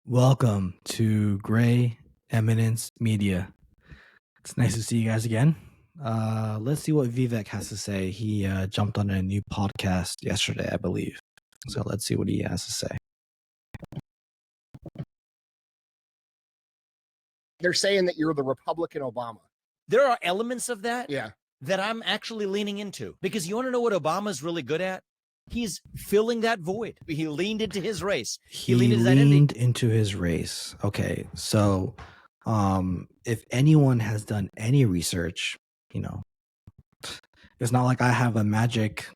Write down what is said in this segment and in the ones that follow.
Welcome to Gray Eminence Media. It's nice to see you guys again. Let's see what Vivek has to say. He jumped on a new podcast yesterday, I believe. So let's see what he has to say. They're saying that you're the Republican Obama. There are elements of that Yeah. that I'm actually leaning into, because you want to know what Obama's really good at? He's filling that void. He leaned into his race. He leaned into his identity. leaned into his race. Okay, so if anyone has done any research, it's not like I have a magic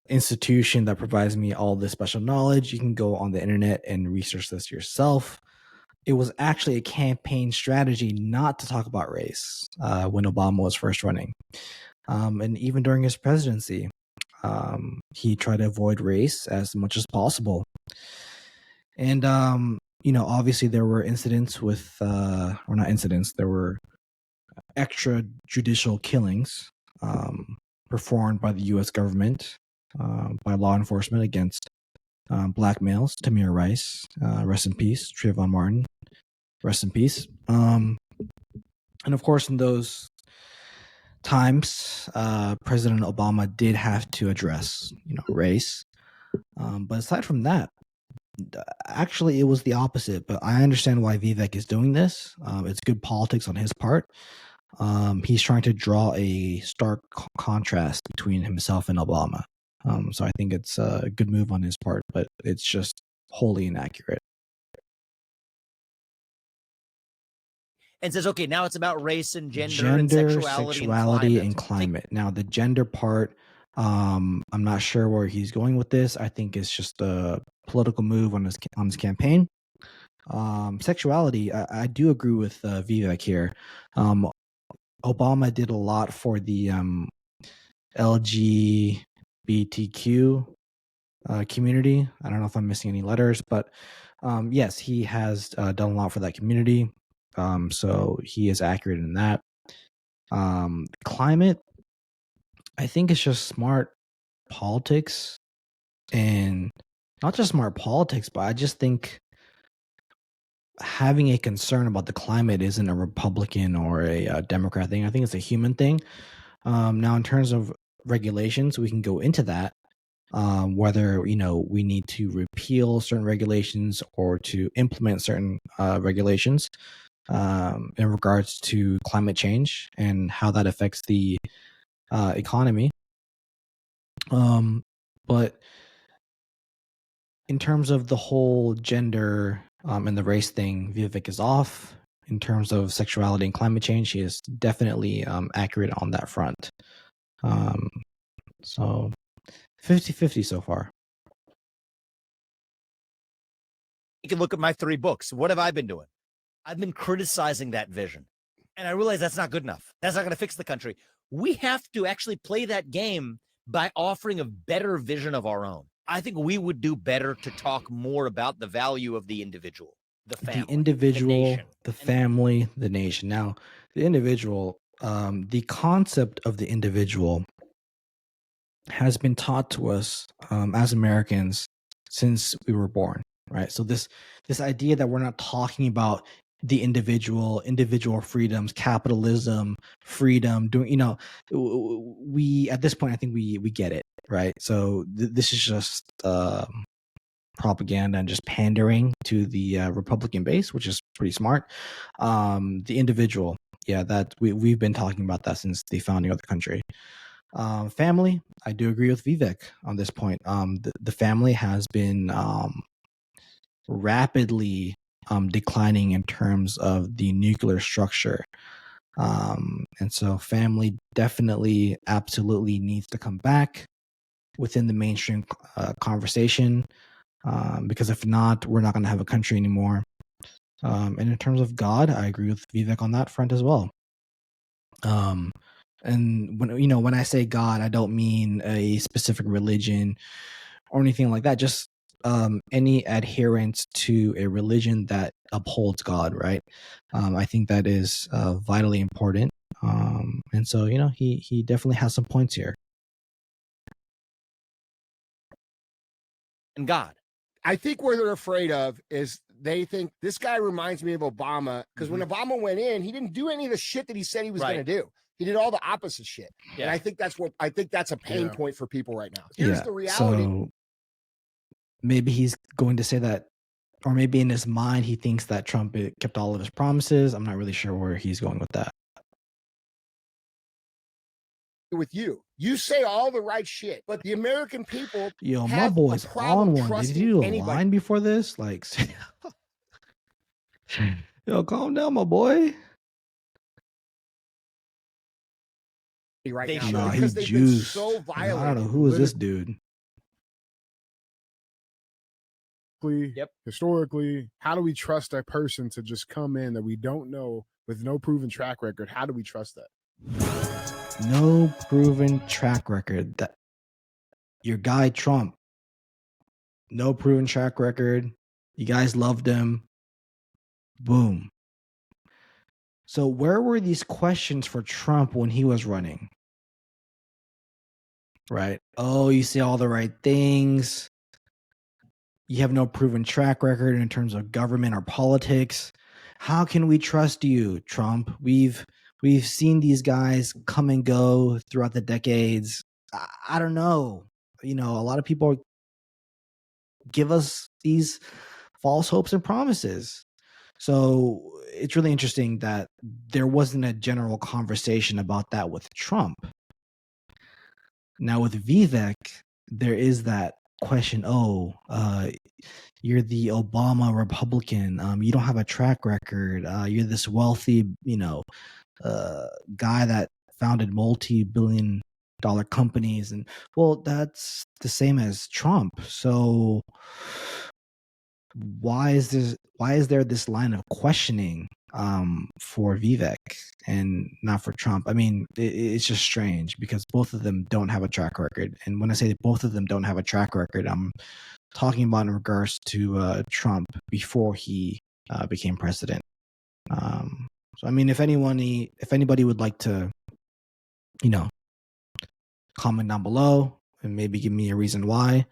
institution that provides me all this special knowledge. You can go on the internet and research this yourself. It was actually a campaign strategy not to talk about race when Obama was first running. And even during his presidency, he tried to avoid race as much as possible. And, obviously there were incidents with, or not incidents, there were extrajudicial killings performed by the U.S. government, by law enforcement against black males. Tamir Rice, rest in peace. Trayvon Martin, rest in peace. And of course, in those times, President Obama did have to address, race. But aside from that, actually, it was the opposite. But I understand why Vivek is doing this. It's good politics on his part. He's trying to draw a stark contrast between himself and Obama. So I think it's a good move on his part, but it's just wholly inaccurate. And says, okay, now it's about race and gender and sexuality and climate. Now, the gender part, I'm not sure where he's going with this. I think it's just a political move on his campaign. Sexuality, I do agree with Vivek here. Obama did a lot for the LGBTQ community. I don't know if I'm missing any letters, but yes, he has done a lot for that community. So he is accurate in that. Climate, I think it's just smart politics, and not just smart politics, but I just think having a concern about the climate isn't a Republican or a Democrat thing. I think it's a human thing. Now, in terms of regulations, we can go into that. Whether we need to repeal certain regulations or to implement certain regulations in regards to climate change and how that affects the economy. But in terms of the whole gender and the race thing, Vivek is off. In terms of sexuality and climate change, he is definitely accurate on that front. So 50-50 so far. You can look at my 3 books. What have I been doing? I've been criticizing that vision. And I realize that's not good enough. That's not going to fix the country. We have to actually play that game by offering a better vision of our own. I think we would do better to talk more about the value of the individual, the family, the nation, the family, the nation. Now, the individual, the concept of the individual has been taught to us as Americans since we were born, right? So this idea that we're not talking about the individual freedoms, capitalism, freedom, we at this point, I think we get it, right? So this is just propaganda and just pandering to the Republican base, which is pretty smart. The individual, that we've been talking about that since the founding of the country. Family, I do agree with Vivek on this point. The family has been rapidly declining in terms of the nuclear structure. And so family definitely, absolutely needs to come back within the mainstream conversation, because if not, we're not going to have a country anymore. And in terms of God, I agree with Vivek on that front as well. And when I say God, I don't mean a specific religion or anything like that. Just any adherence to a religion that upholds God, right? I think that is vitally important. And so, he definitely has some points here. And God, I think what they're afraid of is they think this guy reminds me of Obama because when Obama went in, he didn't do any of the shit that he said he was going to do. He did all the opposite shit. Yeah. And I think that's a pain point for people right now. Here's the reality. So maybe he's going to say that, or maybe in his mind, he thinks that Trump kept all of his promises. I'm not really sure where he's going with that. With you say all the right shit, but the American people, my boy's on one. Did you do a line before this? Like, calm down, my boy. Right now, nah, because they've been so violent. I don't know who is this dude. Historically, how do we trust a person to just come in that we don't know with no proven track record? How do we trust that? No proven track record. That your guy Trump, no proven track record. You guys loved him. Boom. So where were these questions for Trump when he was running? Right. Oh, you say all the right things. You have no proven track record in terms of government or politics. How can we trust you, Trump? We've seen these guys come and go throughout the decades. I don't know. A lot of people give us these false hopes and promises. So it's really interesting that there wasn't a general conversation about that with Trump. Now with Vivek, there is that question. You're the Obama Republican. You don't have a track record. You're this wealthy, guy that founded multi-billion-dollar companies, and that's the same as Trump. So why is there this line of questioning for Vivek and not for Trump? I mean, it's just strange because both of them don't have a track record. And when I say both of them don't have a track record, I'm talking about in regards to Trump before he became president. So I mean, if anybody would like to, comment down below and maybe give me a reason why,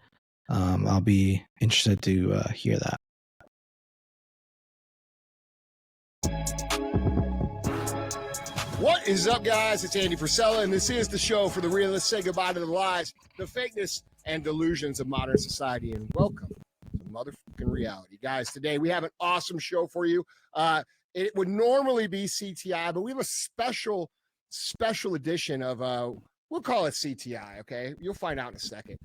I'll be interested to hear that. What is up, guys? It's Andy Frisella, and this is the show for the realists. Say goodbye to the lies, the fakeness, and delusions of modern society, and welcome to motherfucking reality. Guys, today we have an awesome show for you. It would normally be CTI, but we have a special edition of, we'll call it CTI, okay? You'll find out in a second.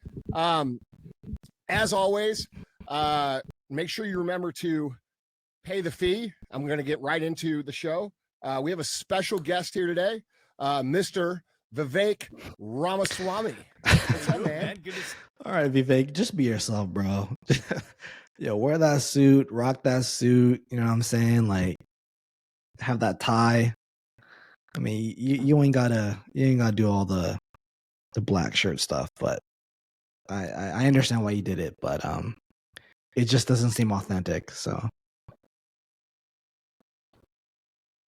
As always, make sure you remember to pay the fee. I'm going to get right into the show. We have a special guest here today, Mr. Vivek Ramaswamy. What's up, man? All right, Vivek, just be yourself, bro. Wear that suit, rock that suit. You know what I'm saying? Like, have that tie. I mean, you ain't gotta do all the black shirt stuff, but I understand why you did it, but it just doesn't seem authentic. So.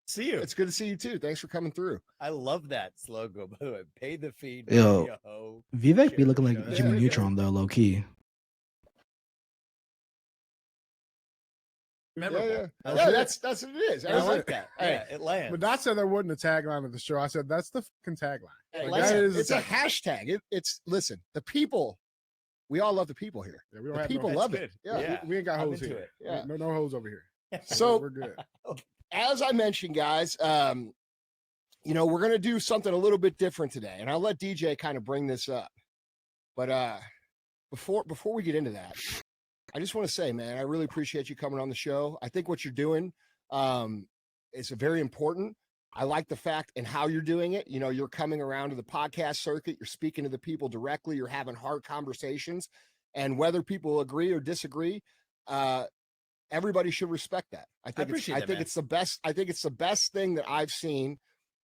See you. It's good to see you too. Thanks for coming through. I love that slogan, by the way. Pay the fee. Vivek be looking like Jimmy Neutron though, low key. Yeah, that's what it is. I like that. Yeah, it lands. But I said that wasn't the tagline of the show. I said that's the fucking tagline. Hey, it's a hashtag. Listen, the people. We all love the people here. Yeah, the people love it. Yeah, we ain't got hoes here. Yeah, no hoes over here. So we're good. As I mentioned, guys, we're going to do something a little bit different today, and I'll let DJ kind of bring this up. But before we get into that, I just want to say, man, I really appreciate you coming on the show. I think what you're doing is very important. I like the fact and how you're doing it. You're coming around to the podcast circuit. You're speaking to the people directly. You're having hard conversations, and whether people agree or disagree, everybody should respect that. I think it's the best. I think it's the best thing that I've seen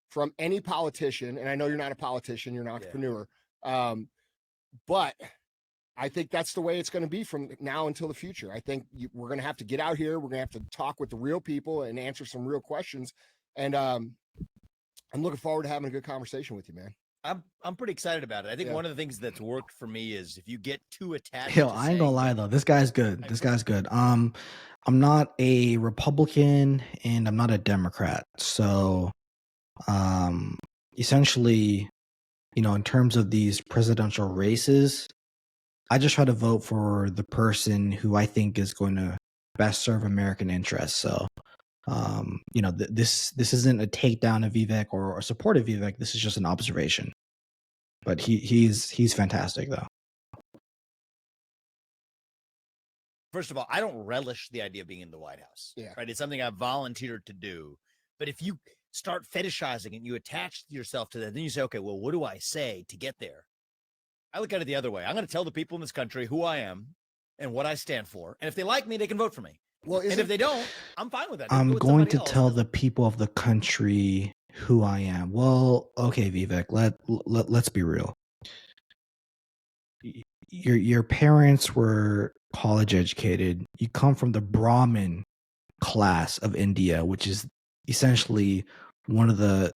from any politician. And I know you're not a politician, you're an entrepreneur. But I think that's the way it's going to be from now until the future. I think we're going to have to get out here. We're going to have to talk with the real people and answer some real questions. And I'm looking forward to having a good conversation with you, man. I'm pretty excited about it. I think Yeah. one of the things that's worked for me is if you get too attached. Yo, to I ain't gonna saying lie that- though. This guy's good. This guy's good. I'm not a Republican and I'm not a Democrat. So essentially, in terms of these presidential races, I just try to vote for the person who I think is going to best serve American interests. So this isn't a takedown of Vivek or a support of Vivek. This is just an observation. But he's fantastic though. First of all, I don't relish the idea of being in the White House. Yeah. Right. It's something I've volunteered to do. But if you start fetishizing it and you attach yourself to that, then you say, okay, well, what do I say to get there? I look at it the other way. I'm going to tell the people in this country who I am and what I stand for. And if they like me, they can vote for me. Well, And if they don't, I'm fine with that. They can I'm go with going somebody to else. tell the people of the country who I am. Well, okay, Vivek, let's be real. Your parents were college educated. You come from the Brahmin class of India, which is essentially one of the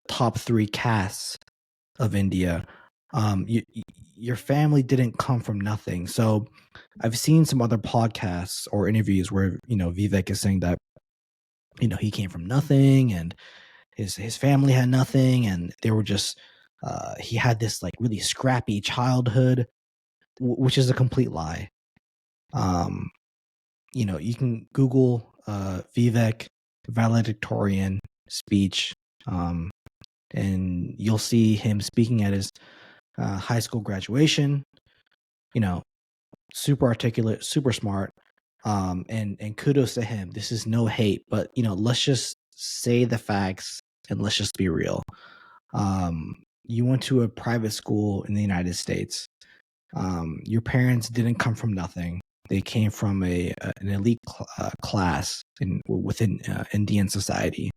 top 3 castes of India. Your family didn't come from nothing. So I've seen some other podcasts or interviews where Vivek is saying that he came from nothing and his family had nothing and they were just he had this like really scrappy childhood, which is a complete lie. You can Google Vivek valedictorian speech, and you'll see him speaking at his high school graduation. Super articulate, super smart, and kudos to him. This is no hate, but let's just say the facts and let's just be real. You went to a private school in the United States. Your parents didn't come from nothing. They came from an elite class within Indian society.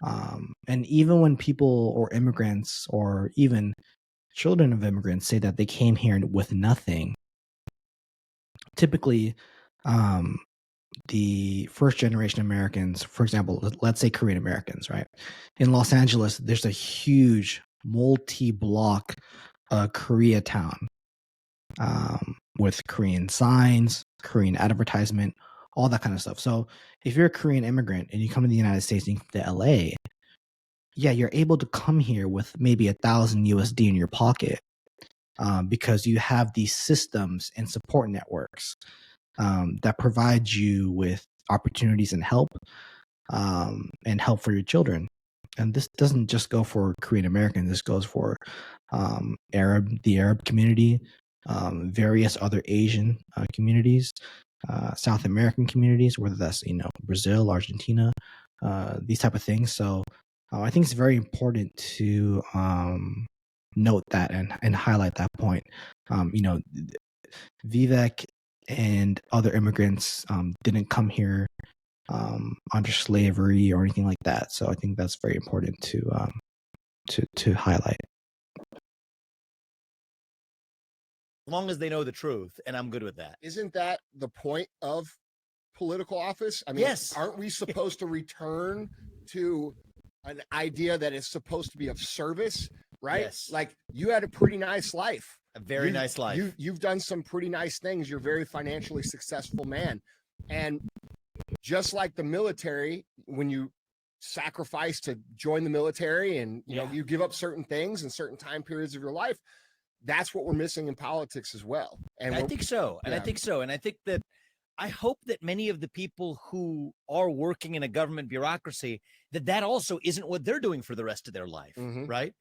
And even when people or immigrants or even children of immigrants say that they came here with nothing, typically the first generation Americans, for example, let's say Korean Americans, right? In Los Angeles, there's a huge multi-block Koreatown with Korean signs, Korean advertisement, all that kind of stuff. So if you're a Korean immigrant and you come to the United States and you come to LA, yeah, you're able to come here with maybe $1,000 USD in your pocket because you have these systems and support networks that provide you with opportunities and help for your children. And this doesn't just go for Korean Americans. This goes for the Arab community, various other Asian communities, South American communities, whether that's Brazil, Argentina, these type of things. So I think it's very important to note that and highlight that point. Vivek and other immigrants didn't come here under slavery or anything like that. So I think that's very important to highlight. As long as they know the truth, and I'm good with that. Isn't that the point of political office? I mean, Yes. Aren't we supposed to return to an idea that is supposed to be of service, right? Yes. Like you had a pretty nice life. A very nice life. You've done some pretty nice things. You're a very financially successful man. And just like the military, when you sacrifice to join the military and you give up certain things in certain time periods of your life, that's what we're missing in politics as well. And I think so. And I think so. And I think that I hope that many of the people who are working in a government bureaucracy, that also isn't what they're doing for the rest of their life, right?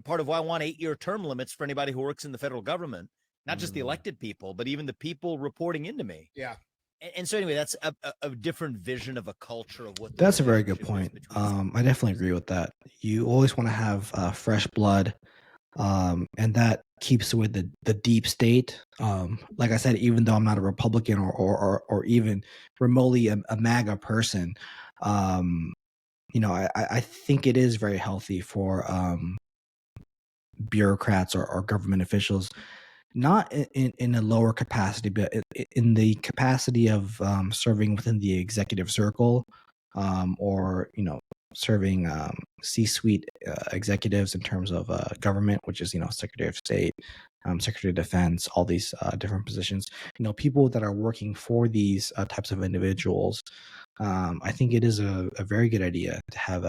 Part of why I want 8-year term limits for anybody who works in the federal government, not just the elected people, but even the people reporting into me. Yeah. And so anyway, that's a different vision of a culture of what. That's a very good point. I definitely agree with that. You always want to have fresh blood, and that keeps with the deep state. Like I said, even though I'm not a Republican or even remotely a MAGA person, I think it is very healthy for bureaucrats or government officials, not in a lower capacity, but in the capacity of serving within the executive circle, or serving C-suite executives in terms of government, which is Secretary of State, Secretary of Defense, all these different positions. People that are working for these types of individuals. I think it is a very good idea to have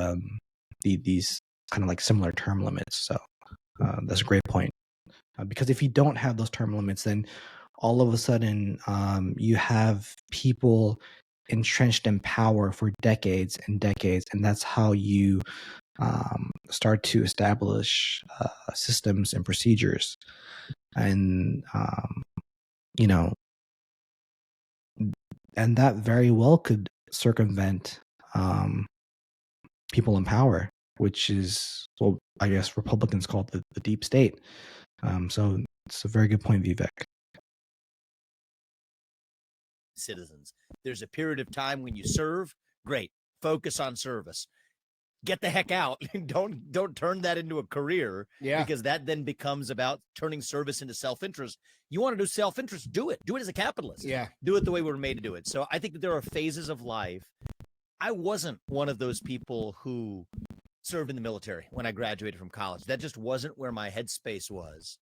these kind of like similar term limits. So that's a great point. Because if you don't have those term limits, then all of a sudden you have people entrenched in power for decades and decades, and that's how you start to establish systems and procedures, and and that very well could circumvent people in power, which is, well, I guess Republicans call it the deep state. So it's a very good point, Vivek. Citizens. There's a period of time when you serve. Great. Focus on service. Get the heck out. Don't turn that into a career, because that then becomes about turning service into self-interest. You want to do self-interest, do it. Do it as a capitalist. Yeah. Do it the way we were made to do it. So I think that there are phases of life. I wasn't one of those people who served in the military when I graduated from college. That just wasn't where my headspace was.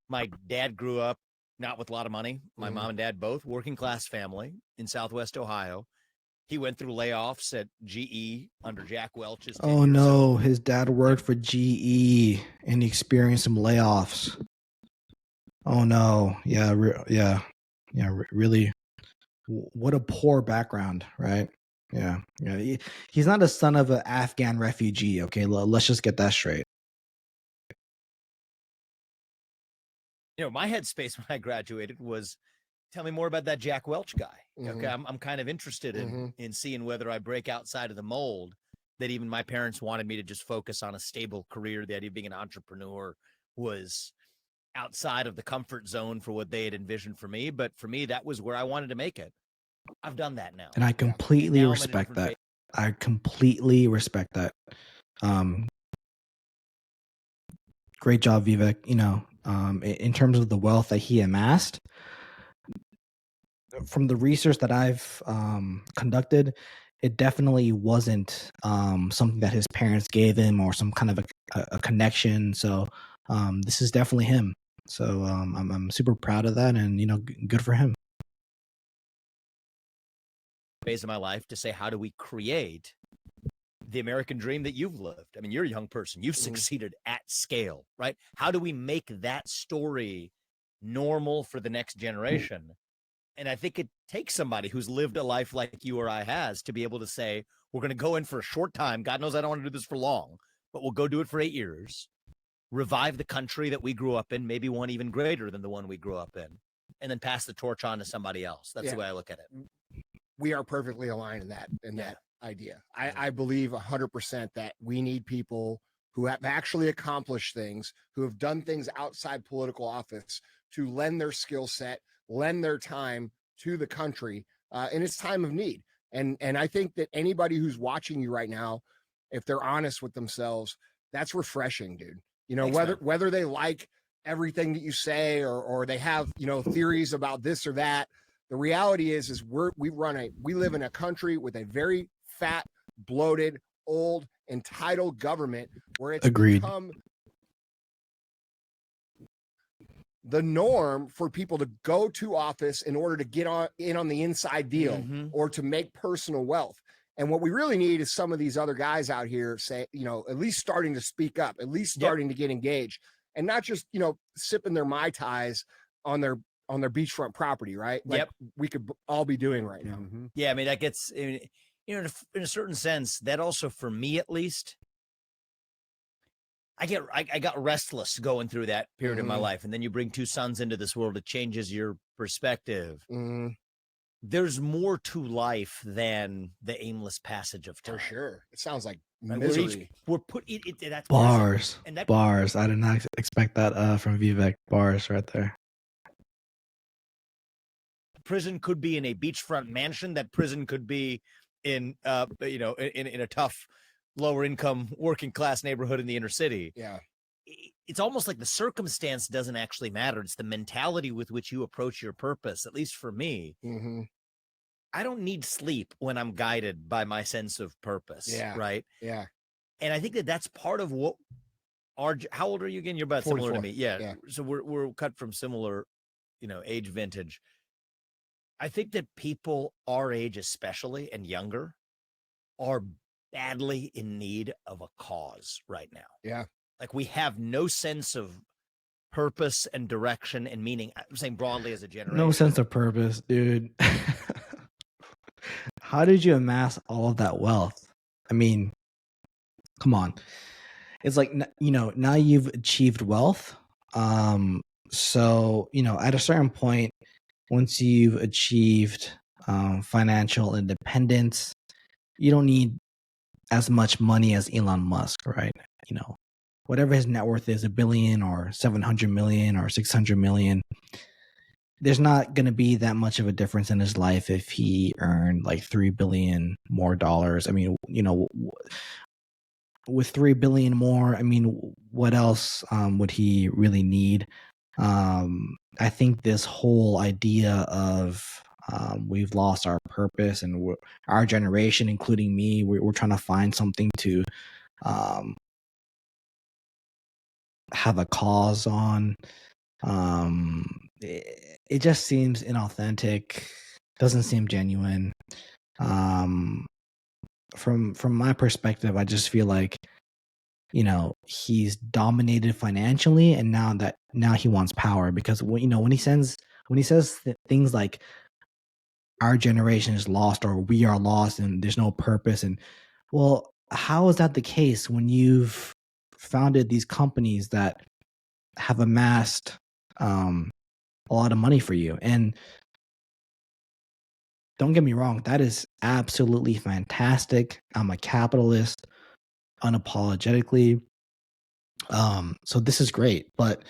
My dad grew up not with a lot of money. My mom and dad both working class family in Southwest Ohio. He went through layoffs at GE under Jack Welch's tenure. Oh no, his dad worked for GE and he experienced some layoffs. Oh no, yeah, really. What a poor background, right? Yeah. He's not a son of an Afghan refugee. Okay, let's just get that straight. My headspace when I graduated was, tell me more about that Jack Welch guy. Okay, I'm kind of interested in seeing whether I break outside of the mold that even my parents wanted me to just focus on a stable career. The idea of being an entrepreneur was outside of the comfort zone for what they had envisioned for me. But for me, that was where I wanted to make it. I've done that now. And I completely respect that. I completely respect that. Great job, Vivek. In terms of the wealth that he amassed, from the research that I've conducted, it definitely wasn't something that his parents gave him or some kind of a connection. So this is definitely him. So I'm super proud of that, and good for him. Phase of my life to say, how do we create the American dream that you've lived? I mean, you're a young person. You've succeeded at scale, right? How do we make that story normal for the next generation? And I think it takes somebody who's lived a life like you or I has to be able to say, we're going to go in for a short time. God knows I don't want to do this for long, but we'll go do it for 8 years, revive the country that we grew up in, maybe one even greater than the one we grew up in, and then pass the torch on to somebody else. That's the way I look at it. We are perfectly aligned in that idea. I believe 100% that we need people who have actually accomplished things, who have done things outside political office, to lend their skill set, lend their time to the country in its time of need. And I think that anybody who's watching you right now, if they're honest with themselves, that's refreshing, dude. Thanks, whether they like everything that you say or they have, theories about this or that. The reality is we live in a country with a very fat, bloated, old, entitled government where it's become the norm for people to go to office in order to get in on the inside deal or to make personal wealth. And what we really need is some of these other guys out here say, at least starting to speak up, at least starting to get engaged, and not just, sipping their Mai Tais on their beachfront property, right? Like we could all be doing right now. Yeah, I mean, that gets, in a certain sense, that also, for me at least, I got restless going through that period of my life. And then you bring 2 sons into this world, it changes your perspective. There's more to life than the aimless passage of time. For sure. It sounds like misery. That's bars. Bars. I did not expect that from Vivek. Bars right there. Prison could be in a beachfront mansion. That prison could be in a tough, lower income, working class neighborhood in the inner city. Yeah. It's almost like the circumstance doesn't actually matter. It's the mentality with which you approach your purpose, at least for me. I don't need sleep when I'm guided by my sense of purpose. Yeah. Right. Yeah. And I think that that's part of what how old are you again? You're about similar to 44. me. Yeah. Yeah. So we're cut from similar, age vintage. I think that people our age, especially and younger, are badly in need of a cause right now. Yeah. Like we have no sense of purpose and direction and meaning. I'm saying broadly as a generation. No sense of purpose, dude. How did you amass all of that wealth? I mean, come on. It's like, now you've achieved wealth. So, at a certain point, once you've achieved financial independence, you don't need as much money as Elon Musk, right? Whatever his net worth is, $1 billion or 700 million or 600 million, there's not going to be that much of a difference in his life if he earned like 3 billion more dollars. I mean, with 3 billion more, I mean, what else would he really need? I think this whole idea of we've lost our purpose, and our generation, including me, we're trying to find something to have a cause on. It just seems inauthentic, doesn't seem genuine. From my perspective, I just feel like he's dominated financially, and now he wants power, because when he says things like our generation is lost or we are lost and there's no purpose, and well, how is that the case when you've founded these companies that have amassed a lot of money for you? And don't get me wrong, that is absolutely fantastic. I'm a capitalist unapologetically. So this is great, but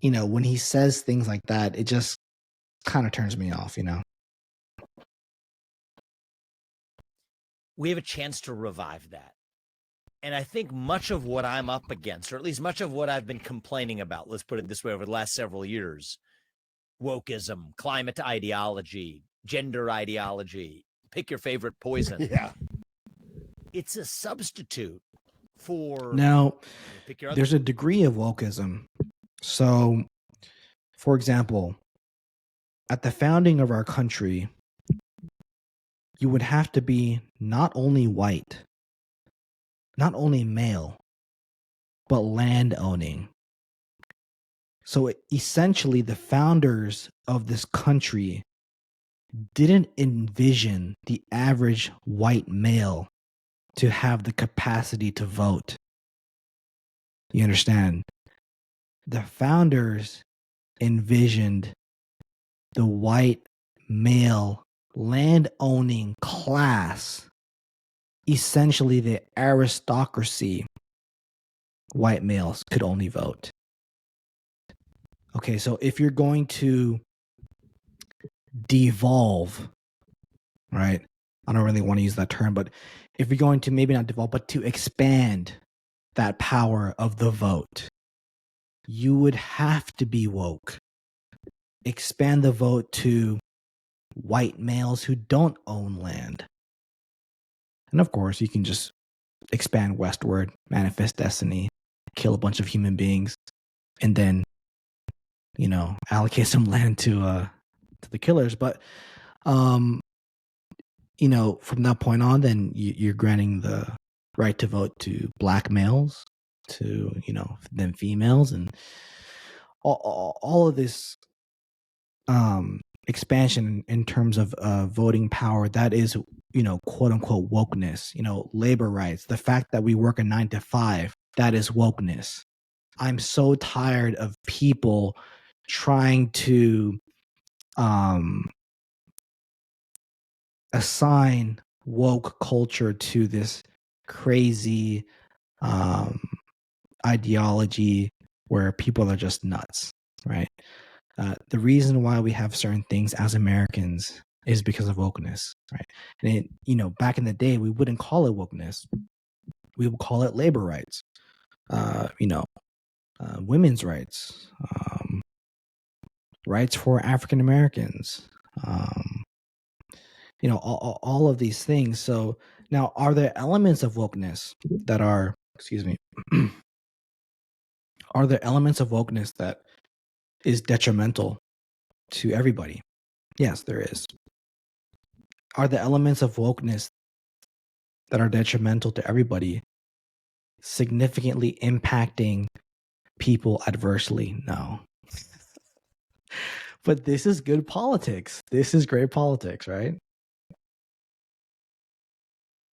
when he says things like that, it just kind of turns me off. We have a chance to revive that. And I think much of what I'm up against, or at least much of what I've been complaining about, let's put it this way, over the last several years, wokeism, climate ideology, gender ideology, pick your favorite poison. Yeah. It's a substitute for Now, pick your other. there's a degree of wokeism. So, for example, at the founding of our country, you would have to be not only white, not only male, but land owning. So essentially, the founders of this country didn't envision the average white male to have the capacity to vote. You understand? The founders envisioned the white male land owning class, essentially the aristocracy. White males could only vote. Okay, so if you're going to devolve, right? I don't really want to use that term, but if you're going to maybe not devolve, but to expand that power of the vote, you would have to be woke. Expand the vote to white males who don't own land. And of course, you can just expand westward, manifest destiny, kill a bunch of human beings, and then, allocate some land to the killers. But, from that point on, then you're granting the right to vote to black males, to, then females, and all of this expansion in terms of voting power, that is, quote unquote wokeness. Labor rights, the fact that we work a 9 to 5, that is wokeness. I'm so tired of people trying to assign woke culture to this crazy ideology where people are just nuts, right? The reason why we have certain things as Americans is because of wokeness, right? And back in the day, we wouldn't call it wokeness. We would call it labor rights, women's rights, rights for African Americans, all of these things. So now, are there elements of wokeness that are, excuse me, are there elements of wokeness that is detrimental to everybody? Yes, there is. Are the elements of wokeness that are detrimental to everybody significantly impacting people adversely? No. But this is good politics. This is great politics, right?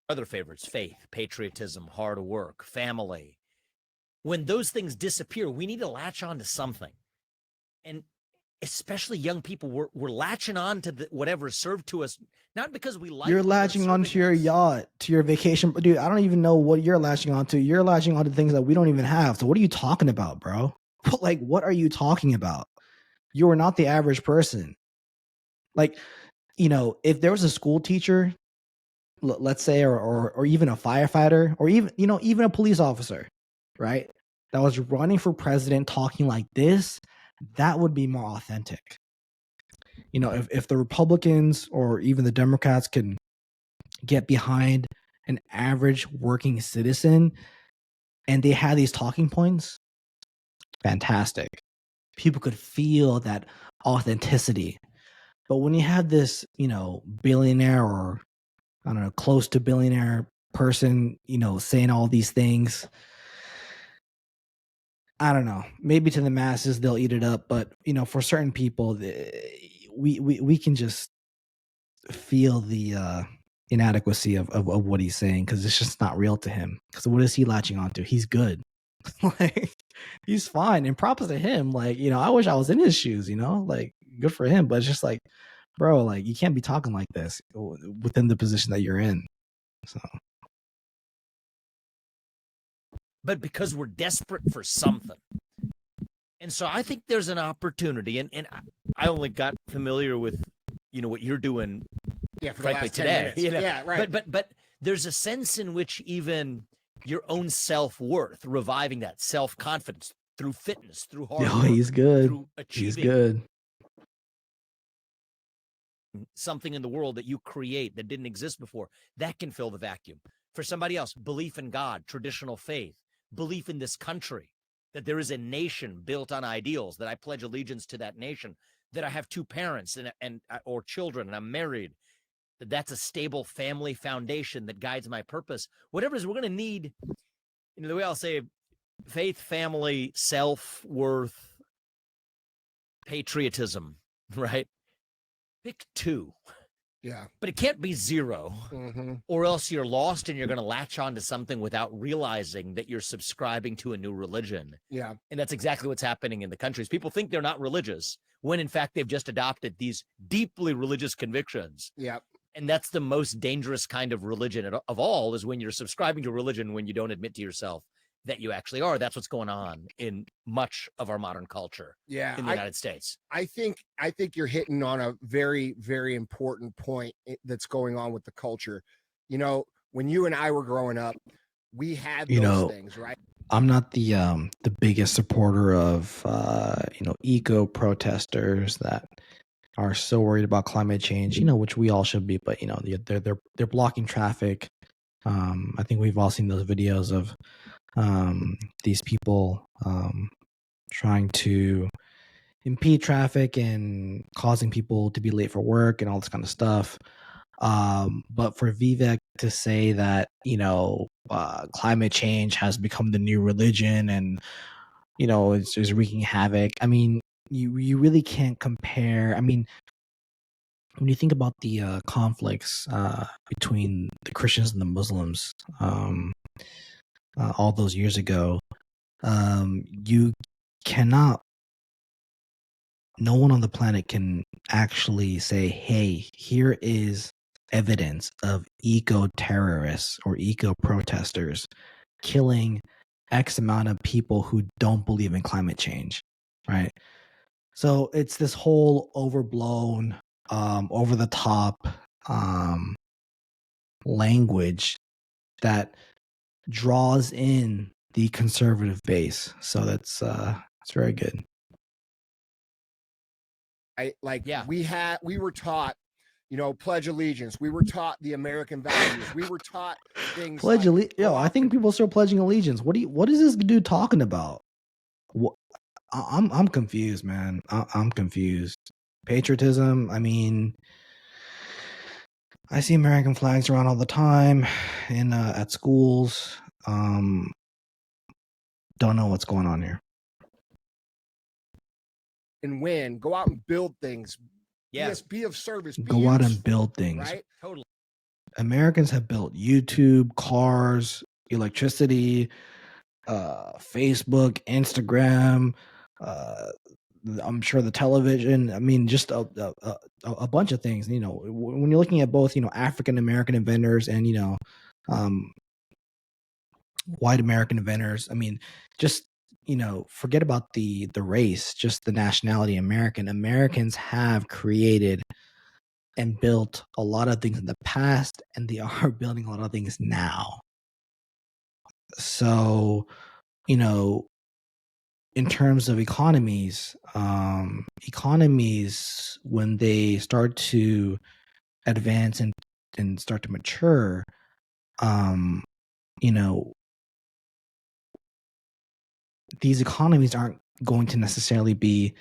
Other favorites: faith, patriotism, hard work, family. When those things disappear, we need to latch on to something. And especially young people, we're latching on to whatever is served to us, not because we like. You're latching onto your yacht, to your vacation. Dude, I don't even know what you're latching onto. You're latching onto things that we don't even have. So what are you talking about, bro? Like, what are you talking about? You are not the average person. Like, if there was a school teacher, let's say, or even a firefighter, or even a police officer, right, that was running for president talking like this, that would be more authentic. If the Republicans or even the Democrats can get behind an average working citizen and they had these talking points, fantastic. People could feel that authenticity. But when you have this, billionaire, or I don't know, close to billionaire person, saying all these things, I don't know, maybe to the masses, they'll eat it up. But, for certain people, we can just feel the inadequacy of what he's saying, because it's just not real to him. Because what is he latching onto? He's good. Like, he's fine, and props to him. Like, I wish I was in his shoes, like, good for him. But it's just like, bro, like, you can't be talking like this within the position that you're in. So, but because we're desperate for something. And so I think there's an opportunity, and I only got familiar with what you're doing, for the last 10 today. minutes. Yeah, right. But there's a sense in which even your own self-worth, reviving that self-confidence through fitness, through hard work, he's good. through achieving He's good. something in the world that you create that didn't exist before, that can fill the vacuum. For somebody else, belief in God, traditional faith, belief in this country, that there is a nation built on ideals, that I pledge allegiance to that nation, that I have two parents and or children, and I'm married, that's a stable family foundation that guides my purpose. Whatever it is, we're going to need, the way I'll say, faith, family, self-worth, patriotism, right? Pick two. Yeah. But it can't be zero, or else you're lost and you're going to latch on to something without realizing that you're subscribing to a new religion. Yeah. And that's exactly what's happening in the countries. People think they're not religious when in fact they've just adopted these deeply religious convictions. Yeah. And that's the most dangerous kind of religion of all, is when you're subscribing to religion when you don't admit to yourself that you actually are. That's what's going on in much of our modern culture. Yeah, in the United States. I think you're hitting on a very, very important point that's going on with the culture. When you and I were growing up, we had those things, right? I'm not the biggest supporter of eco protesters that are so worried about climate change, which we all should be, but they're blocking traffic. I think we've all seen those videos of these people trying to impede traffic and causing people to be late for work and all this kind of stuff. But for Vivek to say that, climate change has become the new religion and, it's wreaking havoc. I mean, you really can't compare. I mean, when you think about the conflicts between the Christians and the Muslims all those years ago, you cannot, no one on the planet can actually say, hey, here is evidence of eco-terrorists or eco-protesters killing X amount of people who don't believe in climate change, right? So it's this whole overblown, over the top language that draws in the conservative base. So that's it's very good. We were taught pledge allegiance. We were taught the American values. We were taught things Pledge like allegiance. Yo, I think people are still pledging allegiance. What is this dude talking about? What? I'm confused, man. I'm confused. Patriotism. I mean, I see American flags around all the time, in at schools. Don't know what's going on here. and win. Go out and build things. Yeah. Be of service. Be Go out and useful, build things. right? Totally. Americans have built YouTube, cars, electricity, Facebook, Instagram. I'm sure the television. I mean, just a bunch of things. When you're looking at both, African American inventors and white American inventors. I mean, just forget about the race, just the nationality. Americans have created and built a lot of things in the past, and they are building a lot of things now. So, in terms of economies, when they start to advance and start to mature, these economies aren't going to necessarily be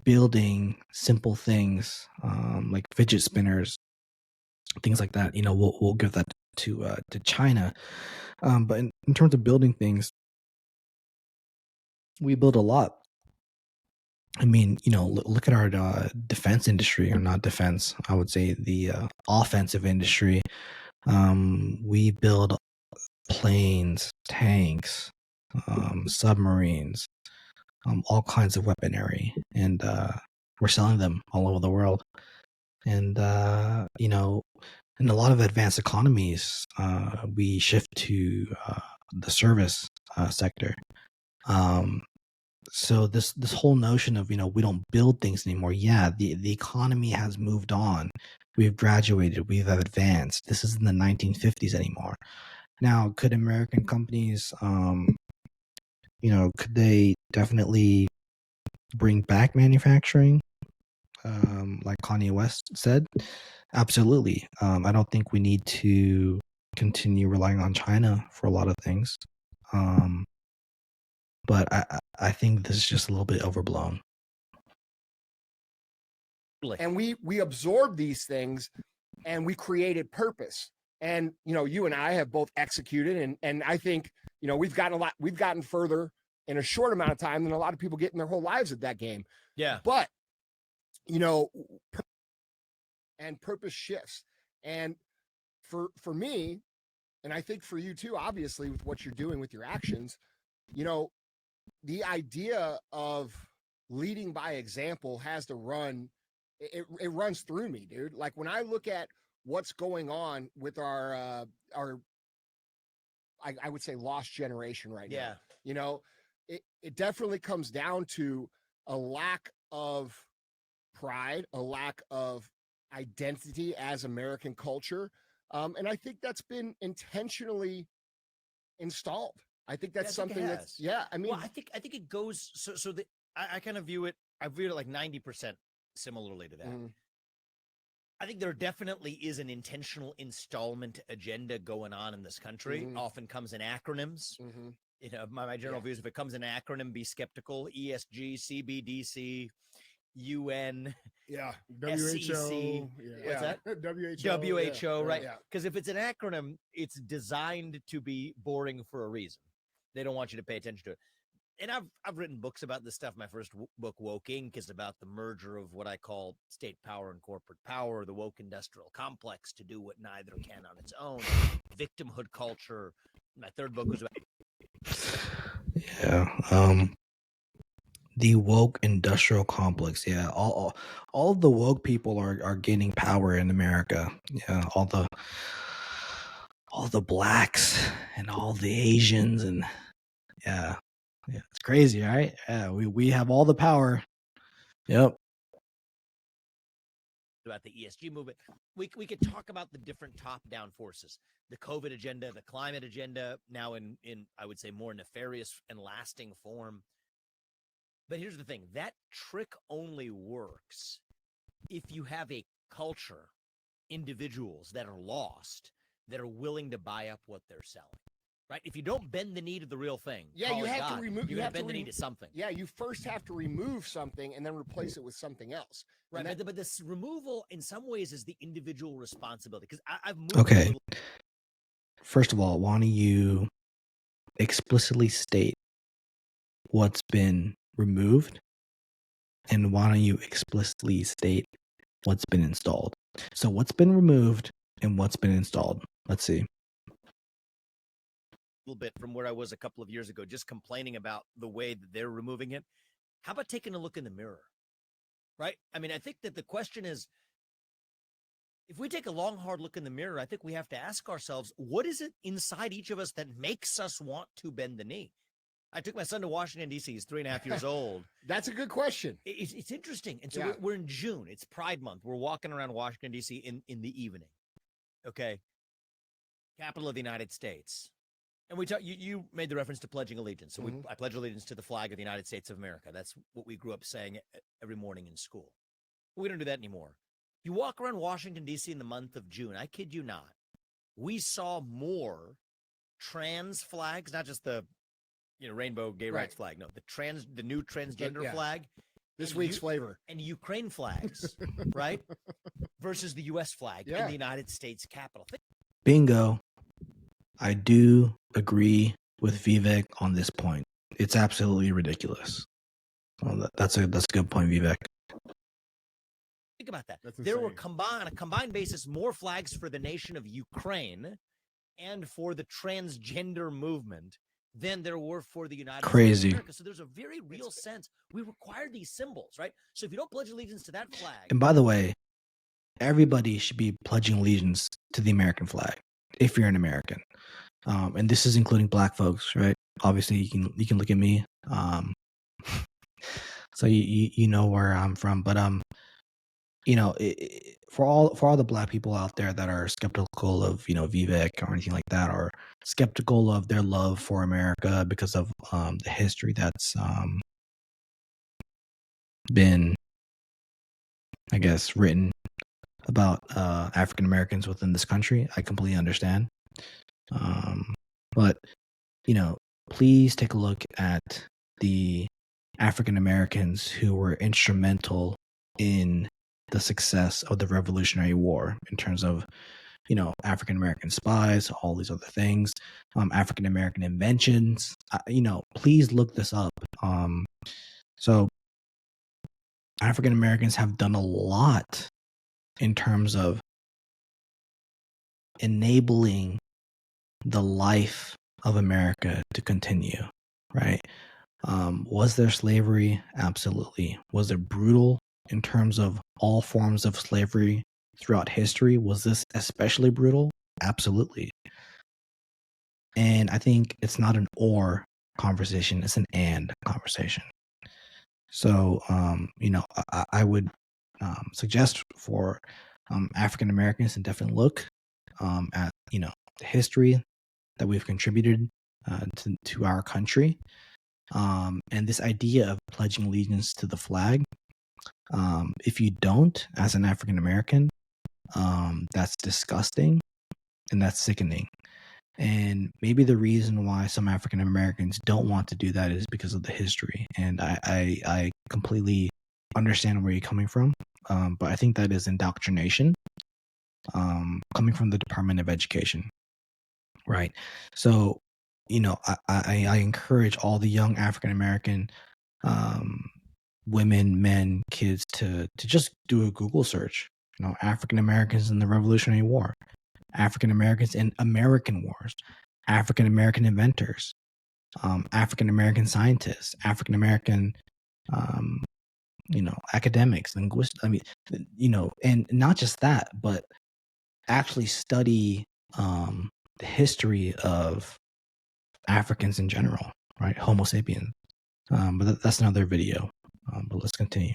building simple things like fidget spinners, things like that. We'll give that to China, but in terms of building things, we build a lot. I mean, look at our defense industry, or not defense. I would say the offensive industry. We build planes, tanks, submarines, all kinds of weaponry, and we're selling them all over the world. And in a lot of advanced economies, we shift to the service sector. So this whole notion of we don't build things anymore. Yeah, the economy has moved on. We've graduated. We've advanced. This isn't the 1950s anymore. Now, could American companies, could they definitely bring back manufacturing, like Kanye West said? Absolutely. I don't think we need to continue relying on China for a lot of things. But I think this is just a little bit overblown. And we absorbed these things, and we created purpose. And you and I have both executed, and I think we've gotten further in a short amount of time than a lot of people get in their whole lives at that game. Yeah. But and purpose shifts. And for me, and I think for you too, obviously, with what you're doing with your actions, the idea of leading by example has to run. It runs through me, dude. Like when I look at what's going on with our I would say lost generation right now. It definitely comes down to a lack of pride, a lack of identity as American culture. And I think that's been intentionally installed. I think that's something that's, I mean, well, I think it goes, so I kind of view it like 90% similarly to that. Mm-hmm. I think there definitely is an intentional installment agenda going on in this country. Mm-hmm. Often comes in acronyms. Mm-hmm. My general views, if it comes in acronym, be skeptical. ESG, CBDC, UN, WHO, SEC, what's that? WHO, right? Because if it's an acronym, it's designed to be boring for a reason. They don't want you to pay attention to it. And I've written books about this stuff. My first book, Woke Inc., is about the merger of what I call state power and corporate power, the woke industrial complex to do what neither can on its own, victimhood culture. My third book was about the woke industrial complex. Yeah, all of the woke people are gaining power in America. Yeah, all the blacks and all the Asians, and yeah, it's crazy, right? Yeah, we have all the power. Yep. About the ESG movement. We could talk about the different top-down forces, the COVID agenda, the climate agenda, now in I would say more nefarious and lasting form. But here's the thing, that trick only works if you have a culture, individuals that are lost, that are willing to buy up what they're selling. Right? If you don't bend the knee to the real thing, Yeah, call you it have to God, remove. You're You going have to bend to the knee to something. Yeah, you first have to remove something and then replace it with something else. Right, And but this removal, in some ways, is the individual responsibility. Because I've moved Okay. a little. First of all, why don't you explicitly state what's been removed, and why don't you explicitly state what's been installed? So what's been removed and what's been installed? Let's see. Little bit from where I was a couple of years ago, just complaining about the way that they're removing it. How about taking a look in the mirror? Right? I mean, I think that the question is, if we take a long, hard look in the mirror, I think we have to ask ourselves, what is it inside each of us that makes us want to bend the knee? I took my son to Washington, D.C. He's 3.5 years old. That's a good question. It's interesting. And so Yeah. we're in June. It's Pride Month. We're walking around Washington, D.C. in the evening. Okay. Capital of the United States. And we talk, you made the reference to pledging allegiance. So I pledge allegiance to the flag of the United States of America. That's what we grew up saying every morning in school. But we don't do that anymore. You walk around Washington, D.C. in the month of June. I kid you not. We saw more trans flags, not just the rainbow gay rights flag. No, the new transgender flag. This week's flavor. And Ukraine flags, right? Versus the U.S. flag in the United States Capitol. Bingo. I do agree with Vivek on this point. It's absolutely ridiculous. Well, that's a good point, Vivek. Think about that. There were on a combined basis more flags for the nation of Ukraine and for the transgender movement than there were for the United States of America. So there's a very real sense we require these symbols, right? So if you don't pledge allegiance to that flag. And by the way, everybody should be pledging allegiance to the American flag if you're an American. And this is including Black folks, right? Obviously, you can look at me, so you know where I'm from. But for all the Black people out there that are skeptical of Vivek or anything like that, or skeptical of their love for America because of the history that's been, I guess, written about African Americans within this country, I completely understand. But please take a look at the African Americans who were instrumental in the success of the Revolutionary War in terms of African American spies, all these other things, African American inventions. Please look this up. So African Americans have done a lot in terms of enabling the life of America to continue, right? Was there slavery? Absolutely. Was it brutal in terms of all forms of slavery throughout history? Was this especially brutal? Absolutely. And I think it's not an or conversation, it's an and conversation. So, I would suggest for African Americans to definitely look at, the history that we've contributed to our country. And this idea of pledging allegiance to the flag, if you don't, as an African American, that's disgusting and that's sickening. And maybe the reason why some African Americans don't want to do that is because of the history. And I completely understand where you're coming from. But I think that is indoctrination coming from the Department of Education. Right. So, I encourage all the young African American women, men, kids to just do a Google search. African Americans in the Revolutionary War, African Americans in American wars, African American inventors, African American scientists, African American, academics, linguists. I mean, and not just that, but actually study the history of Africans in general, right? Homo sapiens. But that's another video. But let's continue.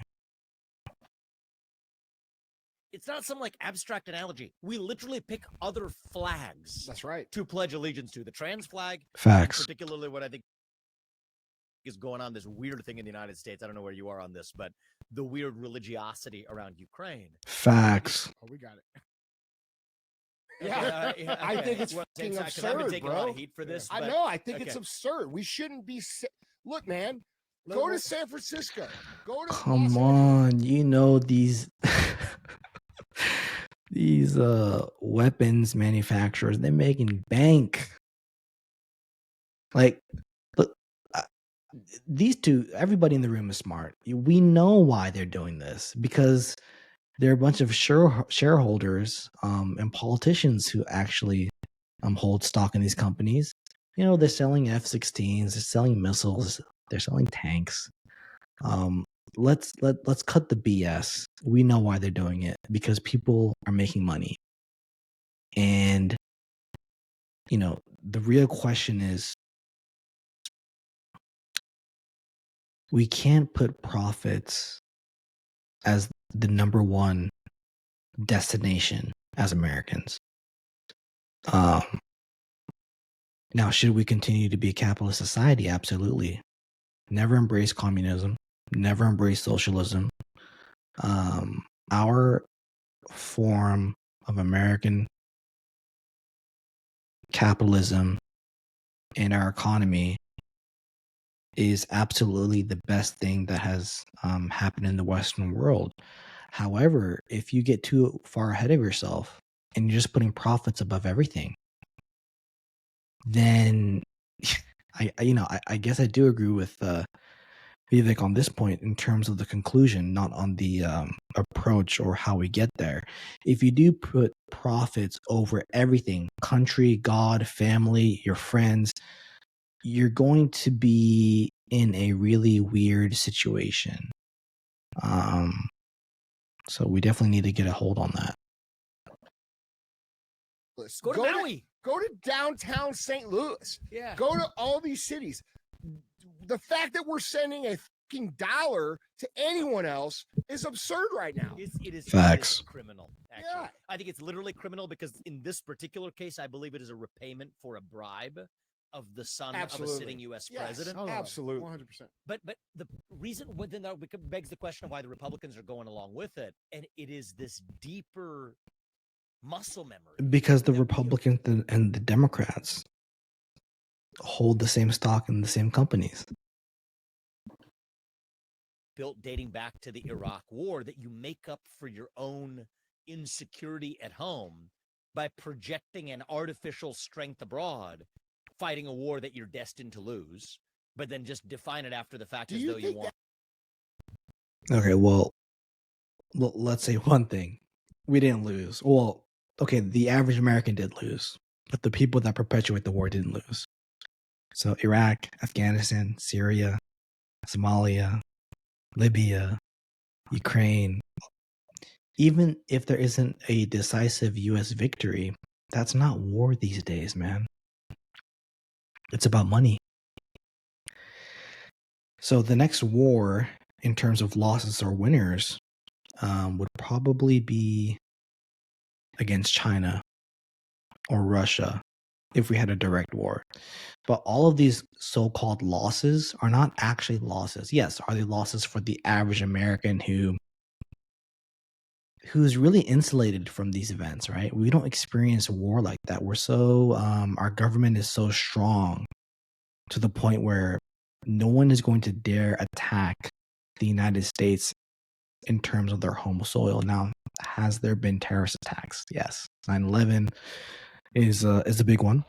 It's not some abstract analogy. We literally pick other flags. That's right. To pledge allegiance to the trans flag. Facts. Particularly what I think is going on, this weird thing in the United States. I don't know where you are on this, but the weird religiosity around Ukraine. Facts. Oh, we got it. Yeah, I think it's Well, fucking I've been absurd, taking a lot bro. of heat for this. I but- know. I think it's okay. absurd. We shouldn't be. Look, man, go to San Francisco. Go to Come Los on, you know these these weapons manufacturers, they're making bank. Like, look, these two, everybody in the room is smart. We know why they're doing this because they're a bunch of shareholders and politicians who actually hold stock in these companies. You know, they're selling F-16s, they're selling missiles, they're selling tanks. Let's cut the BS. We know why they're doing it because people are making money. And you know, the real question is we can't put profits as the number one destination as Americans. Now, should we continue to be a capitalist society? Absolutely. Never embrace communism. Never embrace socialism. Our form of American capitalism in our economy is absolutely the best thing that has happened in the Western world. However, if you get too far ahead of yourself and you're just putting profits above everything, then I guess I do agree with Vivek on this point in terms of the conclusion, not on the approach or how we get there. If you do put profits over everything, country, God, family, your friends, you're going to be in a really weird situation. So we definitely need to get a hold on that. Go to Maui. Go to downtown St. Louis. Yeah. Go to all these cities. The fact that we're sending a fucking dollar to anyone else is absurd right now. It is Facts. criminal. Actually. Yeah. I think it's literally criminal because in this particular case, I believe it is a repayment for a bribe of the son of a sitting U.S. president. Oh, Absolutely. 100%. But the reason then that begs the question of why the Republicans are going along with it, and it is this deeper muscle memory. Because the Republicans and the Democrats hold the same stock in the same companies. Built dating back to the Iraq War that you make up for your own insecurity at home by projecting an artificial strength abroad, fighting a war that you're destined to lose, but then just define it after the fact as though you won. Okay, well, let's say one thing. We didn't lose. Well, okay, the average American did lose, but the people that perpetuate the war didn't lose. So Iraq, Afghanistan, Syria, Somalia, Libya, Ukraine. Even if there isn't a decisive U.S. victory, that's not war these days, man. It's about money. So the next war, in terms of losses or winners, would probably be against China or Russia if we had a direct war. But all of these so-called losses are not actually losses. Yes, are they losses for the average American who's really insulated from these events, right? We don't experience war like that. We're so our government is so strong to the point where no one is going to dare attack the United States in terms of their home soil. Now, has there been terrorist attacks? Yes. 9/11 is a big one.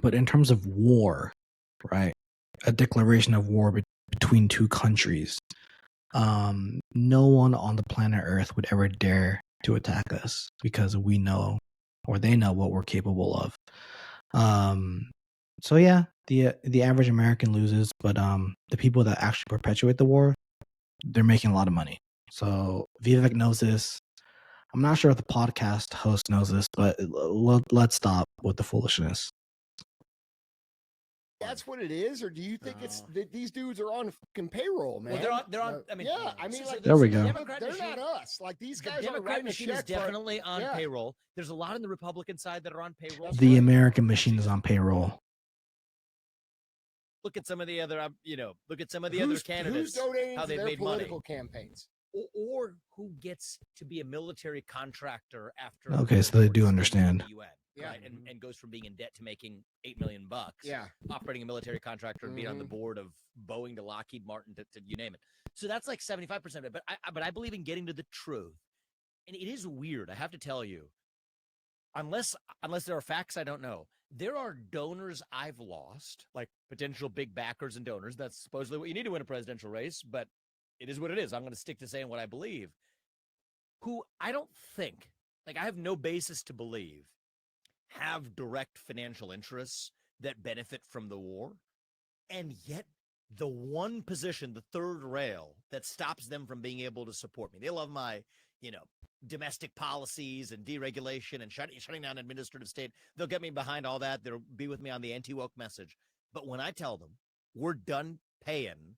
But in terms of war, right? A declaration of war between two countries, no one on the planet Earth would ever dare to attack us because we know, or they know, what we're capable of. So yeah, the average American loses, but the people that actually perpetuate the war, they're making a lot of money. So Vivek knows this. I'm not sure if the podcast host knows this, but let's stop with the foolishness. That's what it is, or do you think it's that these dudes are on fucking payroll, man? Well, they're on. I mean, yeah, I mean, like, there we go. They're not us. Like these guys the are Democrat writing a machine is check. definitely on payroll. There's a lot on the Republican side that are on payroll. The American machine is on payroll. Look at some of the other, look at some of the other candidates. Who's donating how to they've their made political money. campaigns? Or who gets to be a military contractor after Okay, so they do understand. the UN, Yeah. right? And goes from being in debt to making $8 million. Yeah. Operating a military contractor and being on the board of Boeing to Lockheed Martin to you name it. So that's like 75% of it. But I believe in getting to the truth. And it is weird, I have to tell you. Unless there are facts I don't know, there are donors I've lost, like potential big backers and donors. That's supposedly what you need to win a presidential race, but it is what it is. I'm going to stick to saying what I believe. Who I don't think, like I have no basis to believe, have direct financial interests that benefit from the war. And yet the one position, the third rail, that stops them from being able to support me. They love my, domestic policies and deregulation and shutting down administrative state. They'll get me behind all that. They'll be with me on the anti-woke message. But when I tell them we're done paying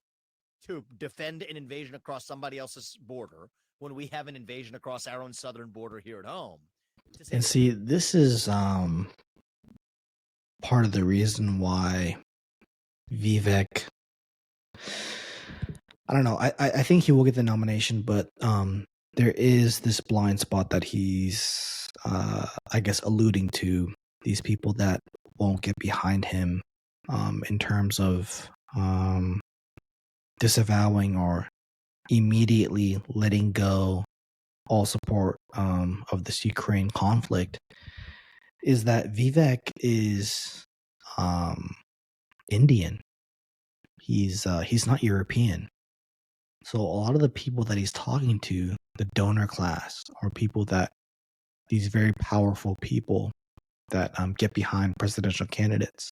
to defend an invasion across somebody else's border when we have an invasion across our own southern border here at home. And see, this is part of the reason why Vivek, I don't know, I think he will get the nomination, but there is this blind spot that he's, I guess, alluding to, these people that won't get behind him in terms of disavowing or immediately letting go all support of this Ukraine conflict, is that Vivek is Indian. He's not European. So a lot of the people that he's talking to, the donor class, or people that, these very powerful people that get behind presidential candidates,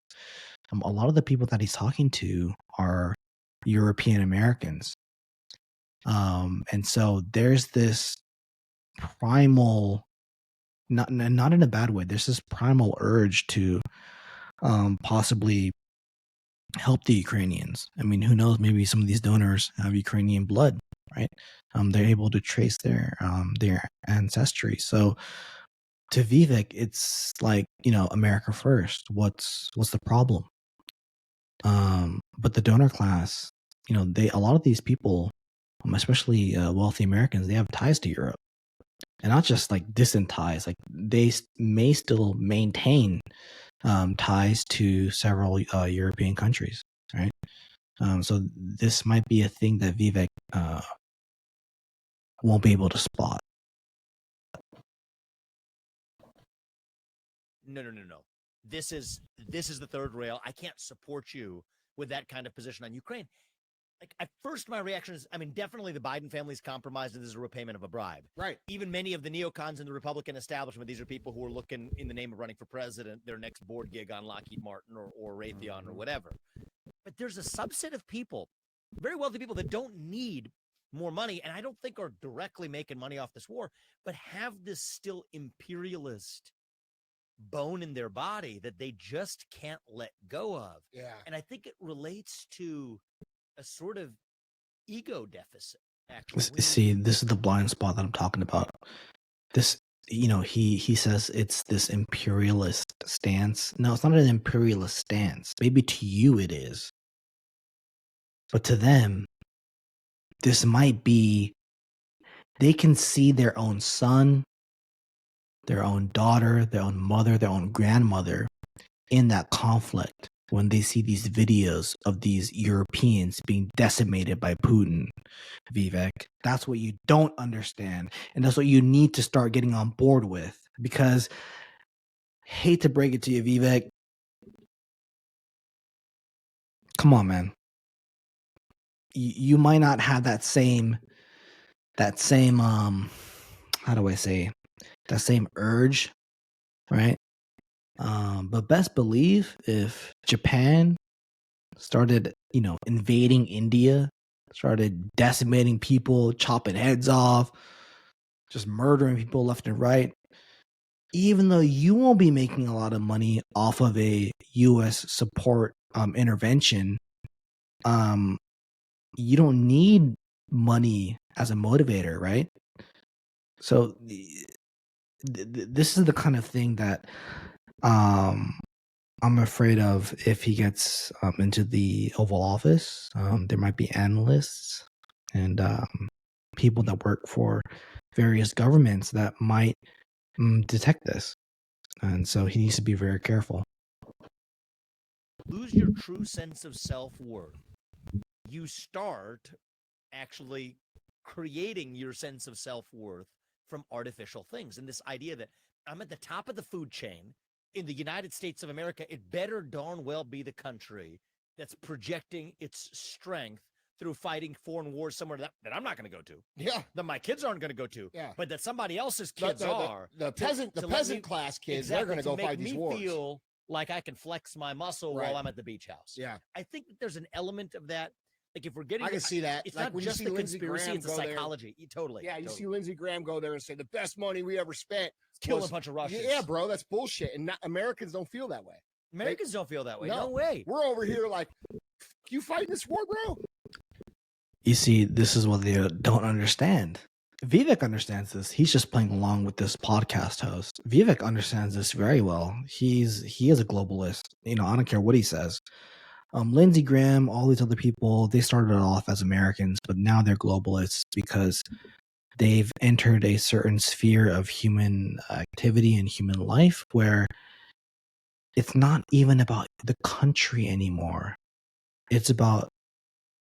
a lot of the people that he's talking to are European Americans. And so there's this primal, not in a bad way, there's this primal urge to possibly help the Ukrainians. I mean, who knows? Maybe some of these donors have Ukrainian blood, right? They're able to trace their ancestry. So to Vivek, it's like, America first. What's the problem? But the donor class, a lot of these people, especially wealthy Americans, they have ties to Europe, and not just like distant ties. Like they may still maintain ties to several European countries, right? So this might be a thing that Vivek won't be able to spot. No. This is the third rail. I can't support you with that kind of position on Ukraine. Like at first, my reaction is, definitely the Biden family's compromised, and this is a repayment of a bribe. Right. Even many of the neocons in the Republican establishment, these are people who are looking, in the name of running for president, their next board gig on Lockheed Martin or Raytheon or whatever. But there's a subset of people, very wealthy people, that don't need more money, and I don't think are directly making money off this war, but have this still imperialist bone in their body that they just can't let go of. Yeah. And I think it relates to a sort of ego deficit, actually. See, this is the blind spot that I'm talking about. This, he says it's this imperialist stance. No, it's not an imperialist stance. Maybe to you it is. But to them, this might be, they can see their own son, their own daughter, their own mother, their own grandmother in that conflict when they see these videos of these Europeans being decimated by Putin, Vivek. That's what you don't understand. And that's what you need to start getting on board with. Because, hate to break it to you, Vivek, come on, man. You might not have that same, how do I say, that same urge, right? But best believe if Japan started, invading India, started decimating people, chopping heads off, just murdering people left and right, even though you won't be making a lot of money off of a U.S. support intervention, you don't need money as a motivator, right? So this is the kind of thing that I'm afraid of if he gets into the Oval Office. There might be analysts and people that work for various governments that might detect this, and so he needs to be very careful. Lose your true sense of self-worth. You start actually creating your sense of self-worth from artificial things. And this idea that I'm at the top of the food chain in the United States of America, it better darn well be the country that's projecting its strength through fighting foreign wars somewhere that I'm not going to go to. Yeah. That my kids aren't going to go to. Yeah. But that somebody else's kids are. The peasant class kids, exactly, they're going to go fight me these wars. Feel like I can flex my muscle Right. while I'm at the beach house. Yeah. I think that there's an element of that. Like if we're getting, I can see that. It's Like not when you just see the Lindsey conspiracy; Graham it's the go there. psychology. Totally. Yeah, you totally. see Lindsey Graham go there and say the best money we ever spent. Killing was- a bunch of Russians. Yeah, bro, that's bullshit. And Americans don't feel that way. Americans don't feel that way. No. No way. We're over here like, you fighting this war, bro? You see, this is what they don't understand. Vivek understands this. He's just playing along with this podcast host. Vivek understands this very well. He is a globalist. I don't care what he says. Lindsey Graham, all these other people, they started off as Americans, but now they're globalists because they've entered a certain sphere of human activity and human life where it's not even about the country anymore. It's about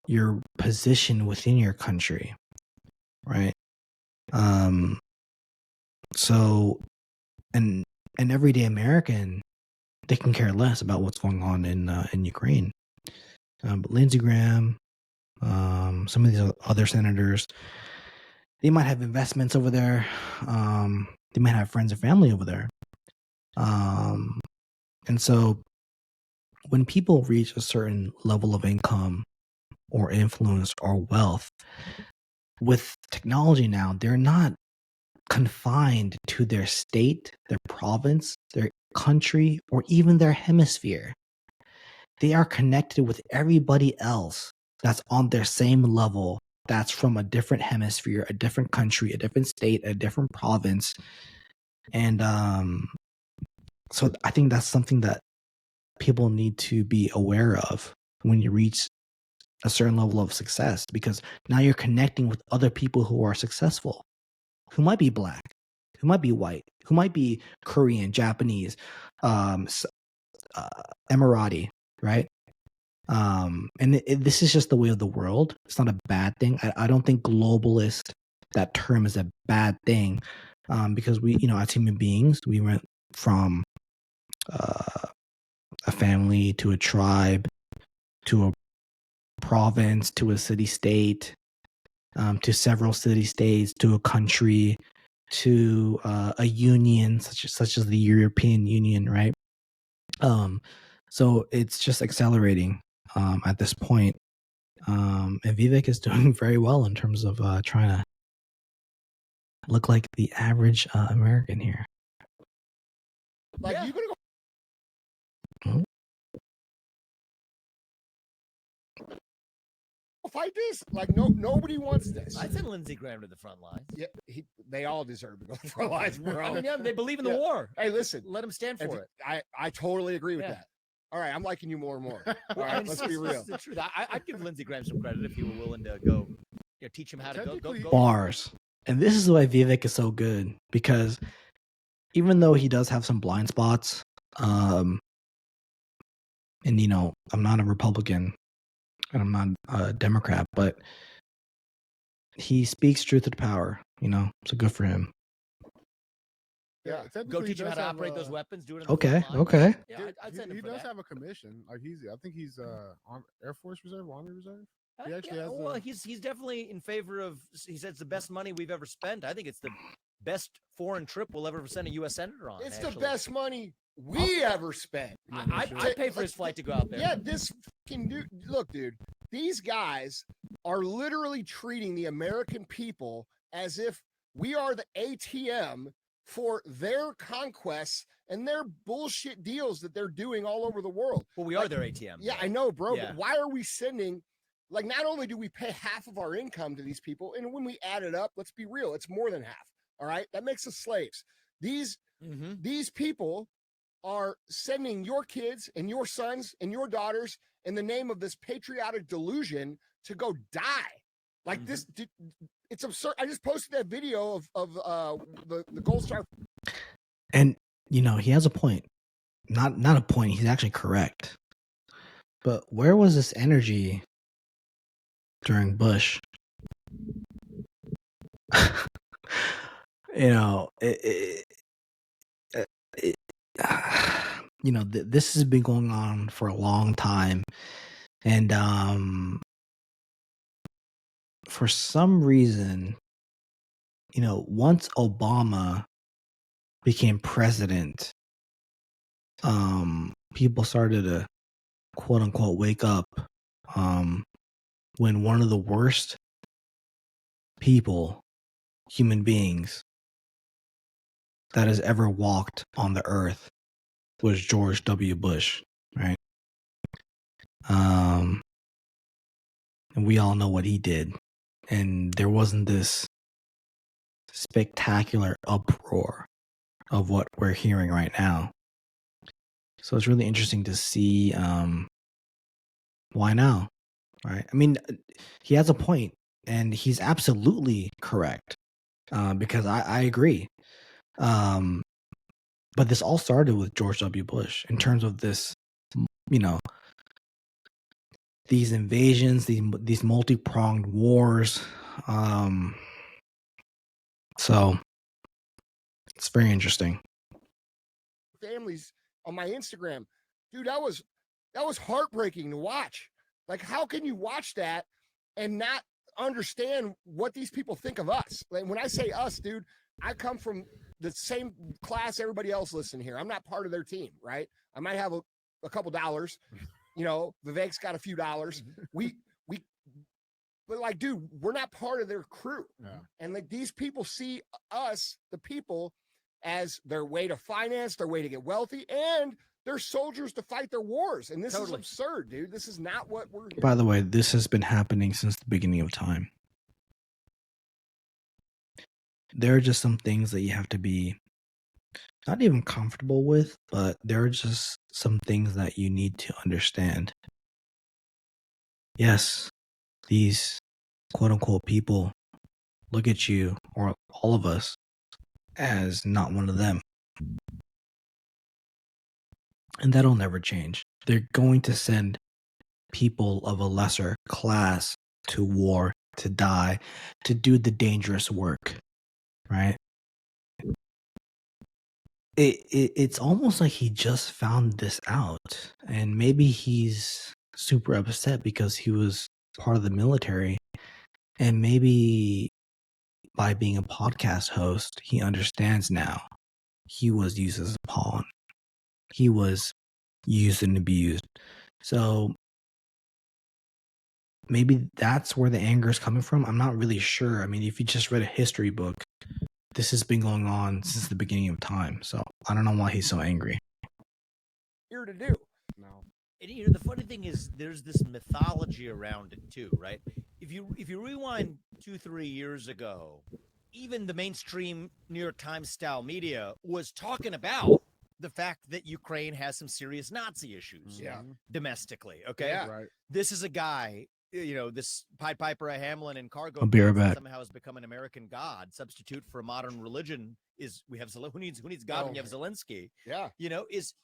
your position within your country, right? So an everyday American, they can care less about what's going on in Ukraine. But Lindsey Graham, some of these other senators, they might have investments over there. They might have friends and family over there. And so when people reach a certain level of income or influence or wealth, with technology now, they're not confined to their state, their province, their country, or even their hemisphere. They are connected with everybody else that's on their same level, that's from a different hemisphere, a different country, a different state, a different province. And so I think that's something that people need to be aware of when you reach a certain level of success, because now you're connecting with other people who are successful, who might be black, who might be white, who might be Korean, Japanese, Emirati, right? And this is just the way of the world. It's not a bad thing. I don't think globalist, that term, is a bad thing, because we, as human beings, we went from a family to a tribe to a province to a city-state, to several city-states, to a country, to a union such as the European Union, right? So it's just accelerating at this point. And Vivek is doing very well in terms of trying to look like the average American here. Like, Yeah. you gonna go fight this? Like, nobody wants this. I send Lindsey Graham to the front lines. Yeah, they all deserve to go to the front lines, bro. I mean, yeah, they believe in the Yeah. war. Hey, listen, Let them stand for it. I totally agree with Yeah. that. All right, I'm liking you more and more. All I right, mean, let's it's be real. the truth. I'd give Lindsey Graham some credit if he were willing to go, teach him how to go. Technically- Bars. And this is why Vivek is so good, because even though he does have some blind spots, and I'm not a Republican and I'm not a Democrat, but he speaks truth to power, so good for him. Yeah. Go technically teach he him how does to have operate a- those weapons. Do it. In the Okay, front line. okay. Yeah, I'd send him he for does that. have a commission. Like I think he's Air Force Reserve, Army Reserve. He actually Yeah, has well, a- he's definitely in favor of. He said it's the best money we've ever spent. I think it's the best foreign trip we'll ever send a U.S. senator on. It's the actually. best money we ever spent. I'd pay for his flight to go out there. Yeah, this fucking dude. Look, dude, these guys are literally treating the American people as if we are the ATM for their conquests and their bullshit deals that they're doing all over the world. Well, we are their ATM. Yeah, though. I know, bro. Yeah. But why are we sending? Like, not only do we pay half of our income to these people, and when we add it up, let's be real, it's more than half. All right, that makes us slaves. These Mhm. these people are sending your kids and your sons and your daughters in the name of this patriotic delusion to go die. Like this, it's absurd. I just posted that video of the Gold Star. And he has a point. Not a point. He's actually correct. But where was this energy during Bush? This has been going on for a long time, and for some reason, once Obama became president, people started to quote unquote wake up, when one of the worst human beings that has ever walked on the earth was George W. Bush, right? And we all know what he did. And there wasn't this spectacular uproar of what we're hearing right now. So it's really interesting to see why now, right? I mean, he has a point, and he's absolutely correct, because I agree. But this all started with George W. Bush in terms of this, these invasions, these multi-pronged wars. So it's very interesting. Families on my Instagram, dude, that was heartbreaking to watch. Like, how can you watch that and not understand what these people think of us? Like, when I say us, dude, I come from the same class everybody else listening here. I'm not part of their team, right? I might have a couple dollars. Vivek's got a few dollars. But like, dude, we're not part of their crew. Yeah. And like, these people see us, the people, as their way to finance, their way to get wealthy, and they're soldiers to fight their wars. And this is absurd, dude. This is not what we're here. By the way, this has been happening since the beginning of time. There are just some things that you have to be not even comfortable with, but there are just some things that you need to understand. Yes, these quote-unquote people look at you, or all of us, as not one of them. And that'll never change. They're going to send people of a lesser class to war, to die, to do the dangerous work, right? It's almost like he just found this out, and maybe he's super upset because he was part of the military, and maybe by being a podcast host, he understands now he was used as a pawn. He was used and abused. So maybe that's where the anger is coming from. I'm not really sure. I mean, if you just read a history book, this has been going on since the beginning of time. So I don't know why he's so angry. Here to do. No. And the funny thing is, there's this mythology around it too, right? If you rewind 2-3 years ago, even the mainstream New York Times style media was talking about the fact that Ukraine has some serious Nazi issues, domestically. Okay, yeah. Right. This is a guy, this Pied Piper of Hamelin and cargo I'll be right back. somehow has become an American god, substitute for a modern religion. Is we have who needs God when you have Zelensky? Yeah, is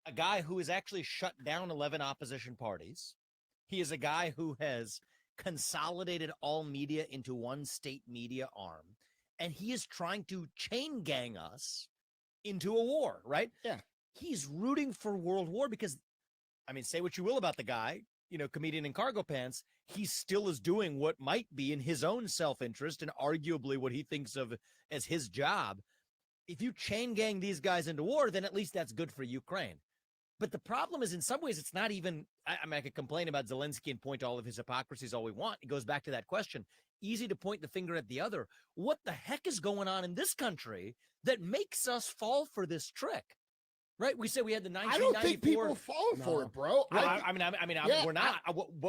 a guy who has actually shut down 11 opposition parties. He is a guy who has consolidated all media into one state media arm, and he is trying to chain gang us into a war, right? Yeah. He's rooting for world war because, I mean, say what you will about the guy, comedian in cargo pants, he still is doing what might be in his own self-interest and arguably what he thinks of as his job. If you chain gang these guys into war, then at least that's good for Ukraine. But the problem is, in some ways, it's not even, I could complain about Zelensky and point to all of his hypocrisies all we want. It goes back to that question. Easy to point the finger at the other. What the heck is going on in this country that makes us fall for this trick? Right? We say we had the 1994. I don't think people fall for it, bro. We're not.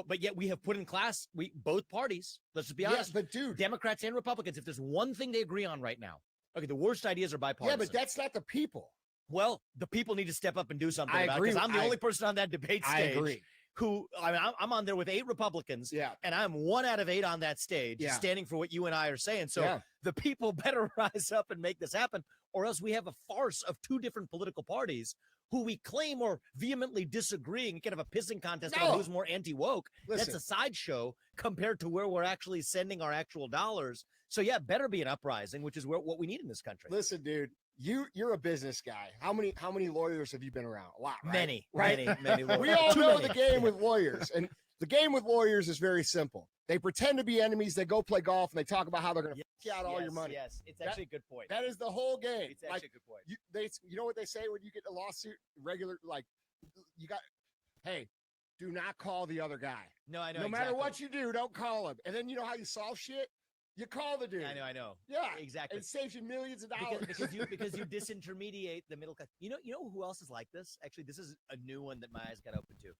But yet we have put in class, both parties, let's just be honest. But dude, Democrats and Republicans, if there's one thing they agree on right now, okay, the worst ideas are bipartisan. Yeah, but that's not the people. Well, the people need to step up and do something I about it agree. because I'm the only person on that debate I stage agree. who I'm on there with 8 Republicans, Yeah. and I'm 1 out of 8 on that stage, Yeah. standing for what you and I are saying. So Yeah. the people better rise up and make this happen, or else we have a farce of 2 different political parties who we claim are vehemently disagreeing. You can have a pissing contest about who's more anti-woke. That's a sideshow compared to where we're actually sending our actual dollars. So yeah, better be an uprising, which is what we need in this country. Listen, dude, you're a business guy. How many lawyers have you been around? A lot, right? Many, right? many lawyers. We all Too know many. the game with lawyers, and the game with lawyers is very simple. They pretend to be enemies. They go play golf, and they talk about how they're going to fuck you out all your money. Yes, it's actually a good point. That is the whole game. It's actually a good point. You know what they say when you get a lawsuit? Hey, do not call the other guy. No, I know. No matter what you do, don't call him. And then you know how you solve shit? You call the dude. I know. Yeah, exactly. It saves you millions of dollars because you disintermediate the middle class. You know who else is like this? Actually, this is a new one that my eyes got open to.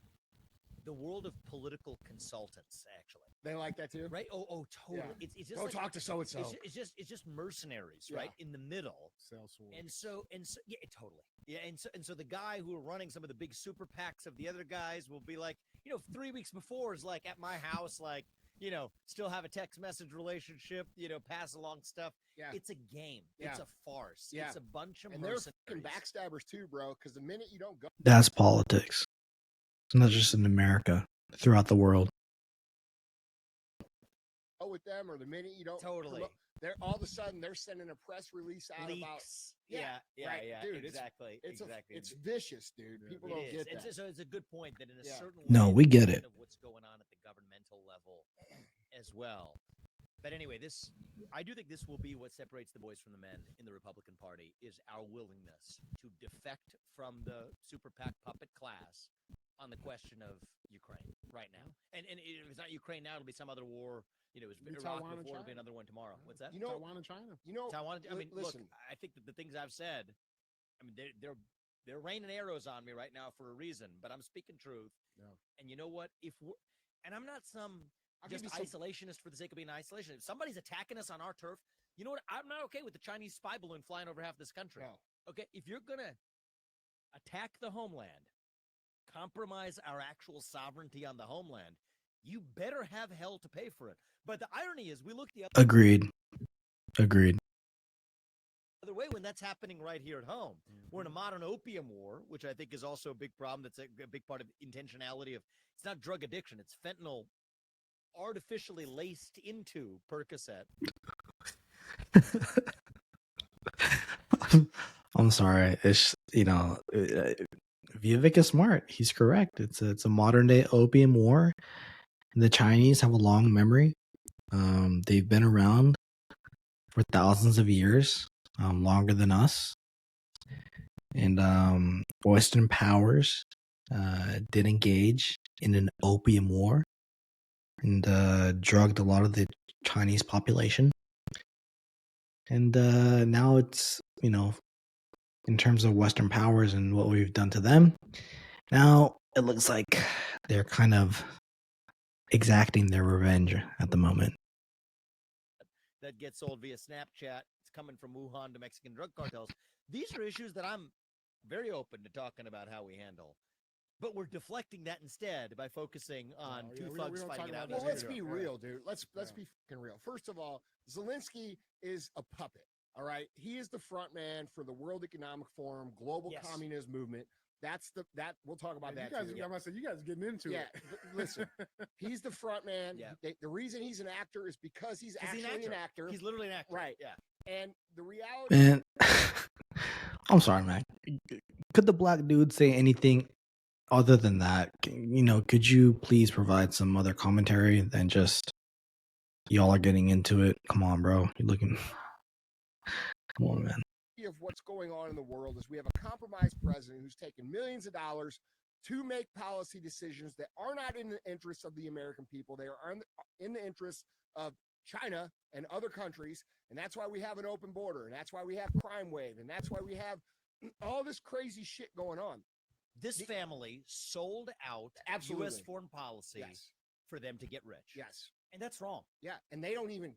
The world of political consultants, actually. They like that too, right? Oh, totally. Yeah. It's just go talk to so and so. It's just mercenaries, right? In the middle. And so, yeah, totally. Yeah, and so the guy who are running some of the big super PACs of the other guys will be like, 3 weeks before is like at my house, like, still have a text message relationship, pass along stuff. Yeah. It's a game. Yeah. It's a farce. Yeah. It's a bunch of mercenaries. And they're fucking backstabbers too, bro, because the minute you don't go. That's politics. It's not just in America, throughout the world. With them, or the minute you don't. Totally. They're all of a sudden they're sending a press release out about. Yeah, dude, exactly. It's vicious, dude. People don't get that. So it's a good point that in a certain way, no, we get it. Of what's going on at the governmental level as well. But anyway, I do think this will be what separates the boys from the men in the Republican Party is our willingness to defect from the super PAC puppet class on the question of Ukraine right now. And if it's not Ukraine now, it'll be some other war. It was Iraq before, it'll be another one tomorrow. What's that? Taiwan and China. Taiwan. I mean, listen. Look, I think that the things I've said, I mean, they're raining arrows on me right now for a reason, but I'm speaking truth. Yeah. And you know what? And I'm not just isolationist for the sake of being isolationist. If somebody's attacking us on our turf, you know what? I'm not okay with the Chinese spy balloon flying over half this country. No. Okay, if you're gonna attack the homeland, compromise our actual sovereignty on the homeland, you better have hell to pay for it. But the irony is, we look the other Agreed. other way when that's happening right here at home. We're in a modern opium war, which I think is also a big problem. That's a big part of intentionality of it's not drug addiction, it's fentanyl artificially laced into Percocet. I'm sorry. It's Vivek is smart. He's correct. It's a modern day opium war. The Chinese have a long memory. They've been around for thousands of years, longer than us. And Western powers did engage in an opium war and drugged a lot of the Chinese population. And now it's, in terms of Western powers and what we've done to them, now it looks like they're kind of exacting their revenge at the moment. That gets sold via Snapchat. It's coming from Wuhan to Mexican drug cartels. These are issues that I'm very open to talking about how we handle. But we're deflecting that instead by focusing on two thugs fighting it out. Well, let's be real, dude. Let's be fucking real. First of all, Zelensky is a puppet. All right, he is the front man for the World Economic Forum, global communist movement. We'll talk about that. You guys getting into it. Listen, he's the front man. Yeah. The reason he's an actor is because he's actually an actor. He's literally an actor. Right. Yeah. And the reality. Man, I'm sorry, man. Could the black dude say anything other than that? Could you please provide some other commentary than just y'all are getting into it? Come on, bro. You're looking. Come on, man. Of what's going on in the world is we have a compromised president who's taken millions of dollars to make policy decisions that are not in the interest of the American people. They are in the interest of China and other countries, and that's why we have an open border, and that's why we have crime wave, and that's why we have all this crazy shit going on. This family sold out U.S. foreign policy for them to get rich. Yes. And that's wrong. Yeah, and they don't even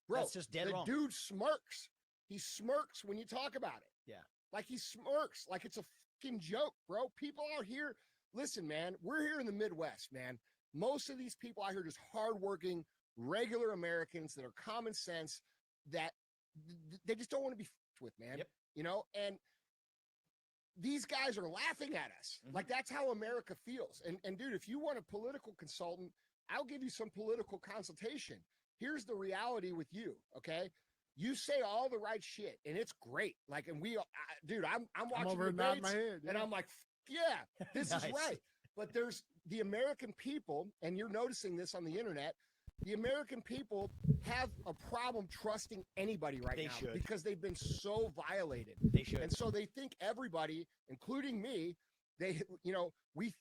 bro, that's just dead wrong. The dude smirks. He smirks when you talk about it. Yeah. Like he smirks, like it's a fucking joke, bro. People out here, listen, man, we're here in the Midwest, man. Most of these people out here just hardworking, regular Americans that are common sense, that they just don't want to be fucked with, man. Yep. You know, and these guys are laughing at us. Like that's how America feels. And dude, if you want a political consultant, I'll give you some political consultation. Here's the reality with you, okay? You say all the right shit, and it's great. Like, and dude, I'm watching over nodding my debates, head, and yeah. I'm like, yeah, this is Nice. right. But there's the American people, and you're noticing this on the internet. The American people have a problem trusting anybody right They now should. because they've been so violated. They should. And so they think everybody, including me, we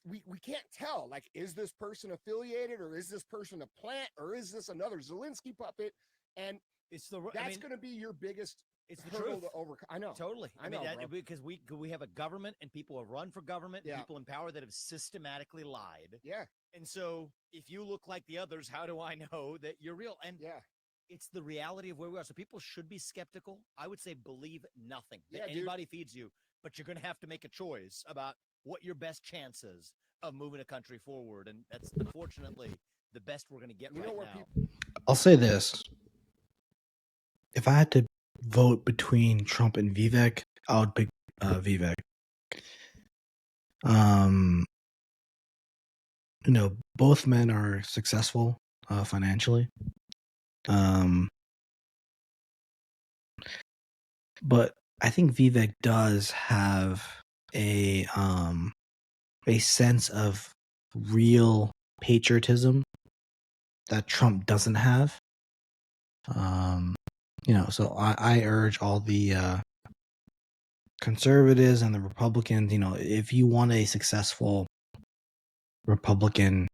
can't tell, like, is this person affiliated, or is this person a plant, or is this another Zelensky puppet? And that's going to be your biggest it's the hurdle truth. to overcome. I know. Totally. I know, bro. Because we have a government and people have run for government, and Yeah. people in power that have systematically lied. Yeah. And so if you look like the others, how do I know that you're real? And Yeah. it's the reality of where we are. So people should be skeptical. I would say believe nothing that Yeah, dude. anybody feeds you, but you're going to have to make a choice about what your best chances of moving a country forward. And that's unfortunately the best we're going to get You know right where now. I'll say this. If I had to vote between Trump and Vivek, I would pick Vivek. Both men are successful financially. But I think Vivek does have a sense of real patriotism that Trump doesn't have. So I urge all the conservatives and the Republicans, if you want a successful Republican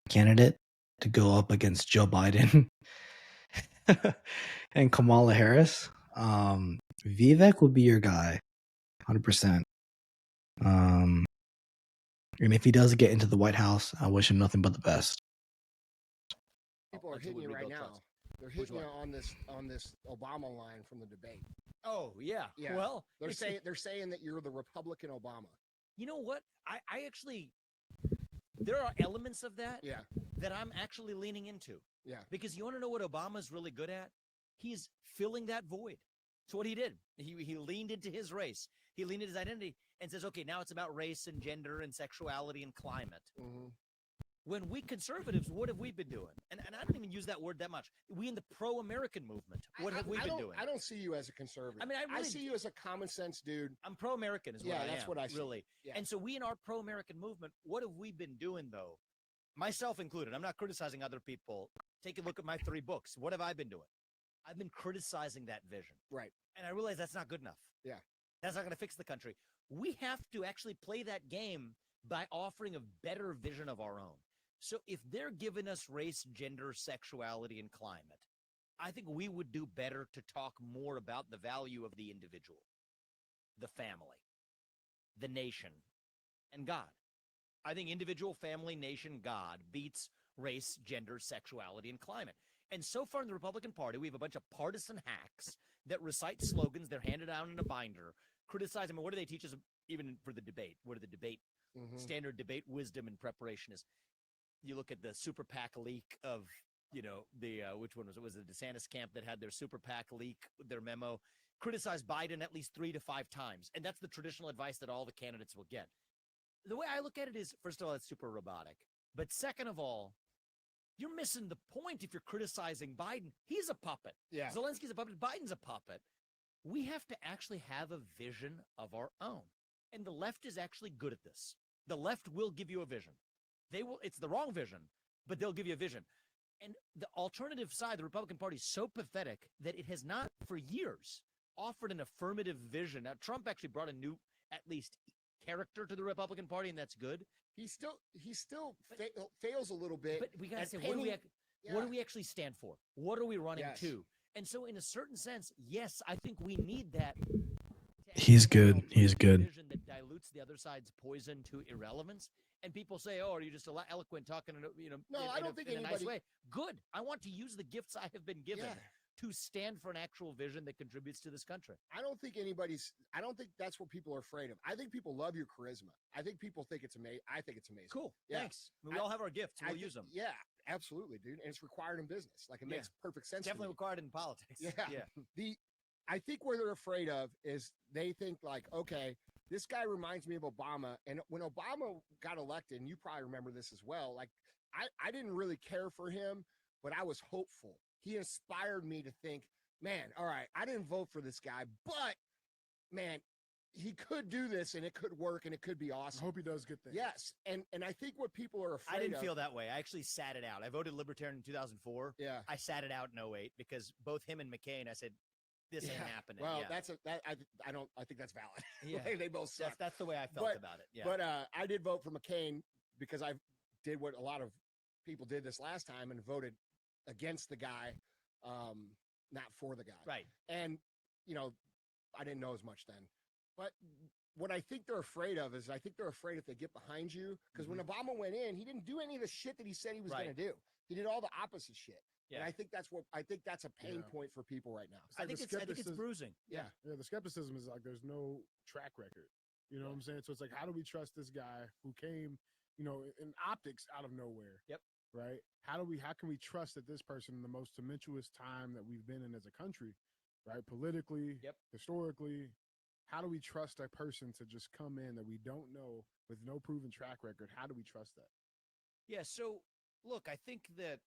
candidate to go up against Joe Biden and Kamala Harris, Vivek would be your guy, 100%. And if he does get into the White House, I wish him nothing but the best. People are hitting you right now. They're hitting you on this Obama line from the debate. Oh, yeah. Yeah. Well, They're saying that you're the Republican Obama. You know what? I actually, there are elements of that Yeah. that I'm actually leaning into. Yeah. Because you want to know what Obama's really good at? He's filling that void. It's what he did. He leaned into his race. He leaned into his identity and says, okay, now it's about race and gender and sexuality and climate. Mm-hmm. When we conservatives, what have we been doing? And I don't even use that word that much. We in the pro-American movement, what have we been doing? I don't see you as a conservative. I mean, I see you as a common sense dude. I'm pro-American is what I am. That's what I see. Really. Yeah. And so we in our pro-American movement, what have we been doing, though? Myself included. I'm not criticizing other people. Take a look at my 3 books. What have I been doing? I've been criticizing that vision. Right. And I realize that's not good enough. Yeah. That's not going to fix the country. We have to actually play that game by offering a better vision of our own. So if they're giving us race, gender, sexuality, and climate, I think we would do better to talk more about the value of the individual, the family, the nation, and God. I think individual, family, nation, God beats race, gender, sexuality, and climate. And so far in the Republican Party, we have a bunch of partisan hacks that recite slogans. They're handed down in a binder, criticize. I mean, what do they teach us even for the debate? What are the debate, standard debate wisdom and preparation is? You look at the super PAC leak of, which one was it? Was the DeSantis camp that had their super PAC leak, their memo, criticized Biden at least 3 to 5 times. And that's the traditional advice that all the candidates will get. The way I look at it is, first of all, it's super robotic. But second of all, you're missing the point if you're criticizing Biden. He's a puppet. Yeah. Zelensky's a puppet. Biden's a puppet. We have to actually have a vision of our own. And the left is actually good at this. The left will give you a vision. It's the wrong vision, but they'll give you a vision. And the alternative side, the Republican Party, is so pathetic that it has not, for years, offered an affirmative vision. Now, Trump actually brought a new, at least, character to the Republican Party, and that's good. He still fails a little bit. But we got to say, what do we actually stand for? What are we running to? And so, in a certain sense, yes, I think we need that. He's good. He's good. Vision that dilutes the other side's poison to irrelevance. And people say, "Oh, are you just eloquent talking?" No, I don't think in a nice anybody. way. Good. I want to use the gifts I have been given to stand for an actual vision that contributes to this country. I don't think that's what people are afraid of. I think people love your charisma. I think people think it's amazing. I think it's amazing. Cool. Yeah. Thanks. We all have our gifts. We'll use them. Yeah, absolutely, dude. And it's required in business. Like, it makes perfect sense. Definitely required in politics. Yeah. I think where they're afraid of is they think like, okay, this guy reminds me of Obama. And when Obama got elected, and you probably remember this as well, like I didn't really care for him, but I was hopeful. He inspired me to think, man, all right, I didn't vote for this guy, but man, he could do this and it could work and it could be awesome. I hope he does good things. Yes. And I think what people are afraid I didn't of, feel that way. I actually sat it out. I voted Libertarian in 2004. Yeah. I sat it out in 08 because both him and McCain, I said, this ain't happening. Well, yeah. I think that's valid. Yeah. They both suck. That's the way I felt about it. Yeah. But I did vote for McCain because I did what a lot of people did this last time and voted against the guy, not for the guy. Right. And, I didn't know as much then. But what I think they're afraid of is if they get behind you, because when Obama went in, he didn't do any of the shit that he said he was going to do. He did all the opposite shit. Yeah. And I think that's a pain point for people right now. I think it's bruising. Yeah. Yeah. The skepticism is like, there's no track record. You know what I'm saying? So it's like, how do we trust this guy who came, in optics out of nowhere? Yep. Right. How can we trust that this person in the most tumultuous time that we've been in as a country, right? Politically, historically, how do we trust a person to just come in that we don't know with no proven track record? How do we trust that? Yeah. So look, I think that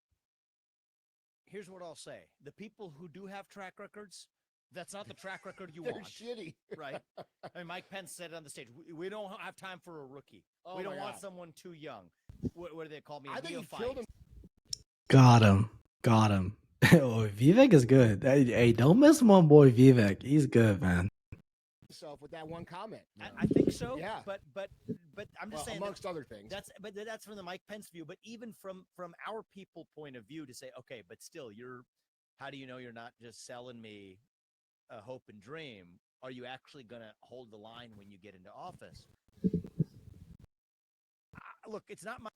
here's what I'll say. The people who do have track records, that's not the track record you want. They're shitty. Right. I mean, Mike Pence said it on the stage. We don't have time for a rookie. We don't want someone too young. What do they call me? I think he killed him. Got him. Oh, Vivek is good. Hey, don't miss my boy Vivek. He's good, man. With that one comment. I think so. Yeah. But I'm just saying, amongst other things. That's from the Mike Pence view. But even from our people point of view, to say, okay, but still, how do you know you're not just selling me a hope and dream? Are you actually going to hold the line when you get into office? Look, it's not my.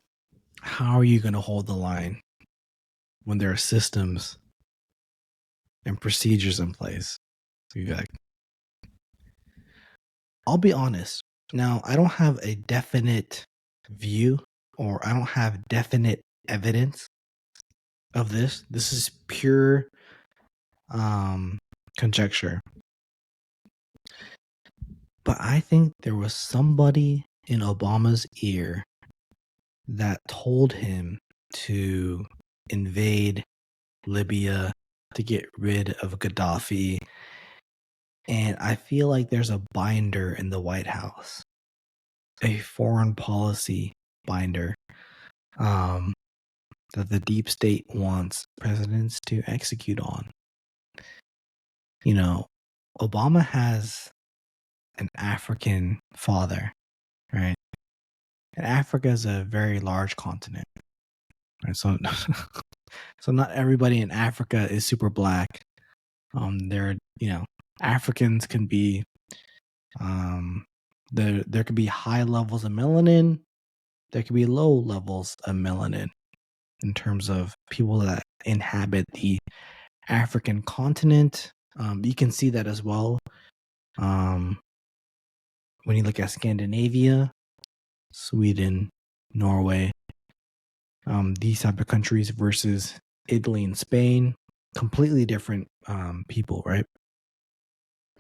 How are you going to hold the line when there are systems and procedures in place? Vivek. I'll be honest. Now, I don't have a definite view or I don't have definite evidence of this. This is pure conjecture. But I think there was somebody in Obama's ear that told him to invade Libya, to get rid of Gaddafi. And I feel like there's a binder in the White House, a foreign policy binder, that the deep state wants presidents to execute on. Obama has an African father, right? And Africa is a very large continent, right? So not everybody in Africa is super black. Africans can be, there could be high levels of melanin. There could be low levels of melanin in terms of people that inhabit the African continent. You can see that as well. When you look at Scandinavia, Sweden, Norway, these type of countries versus Italy and Spain, completely different people, right?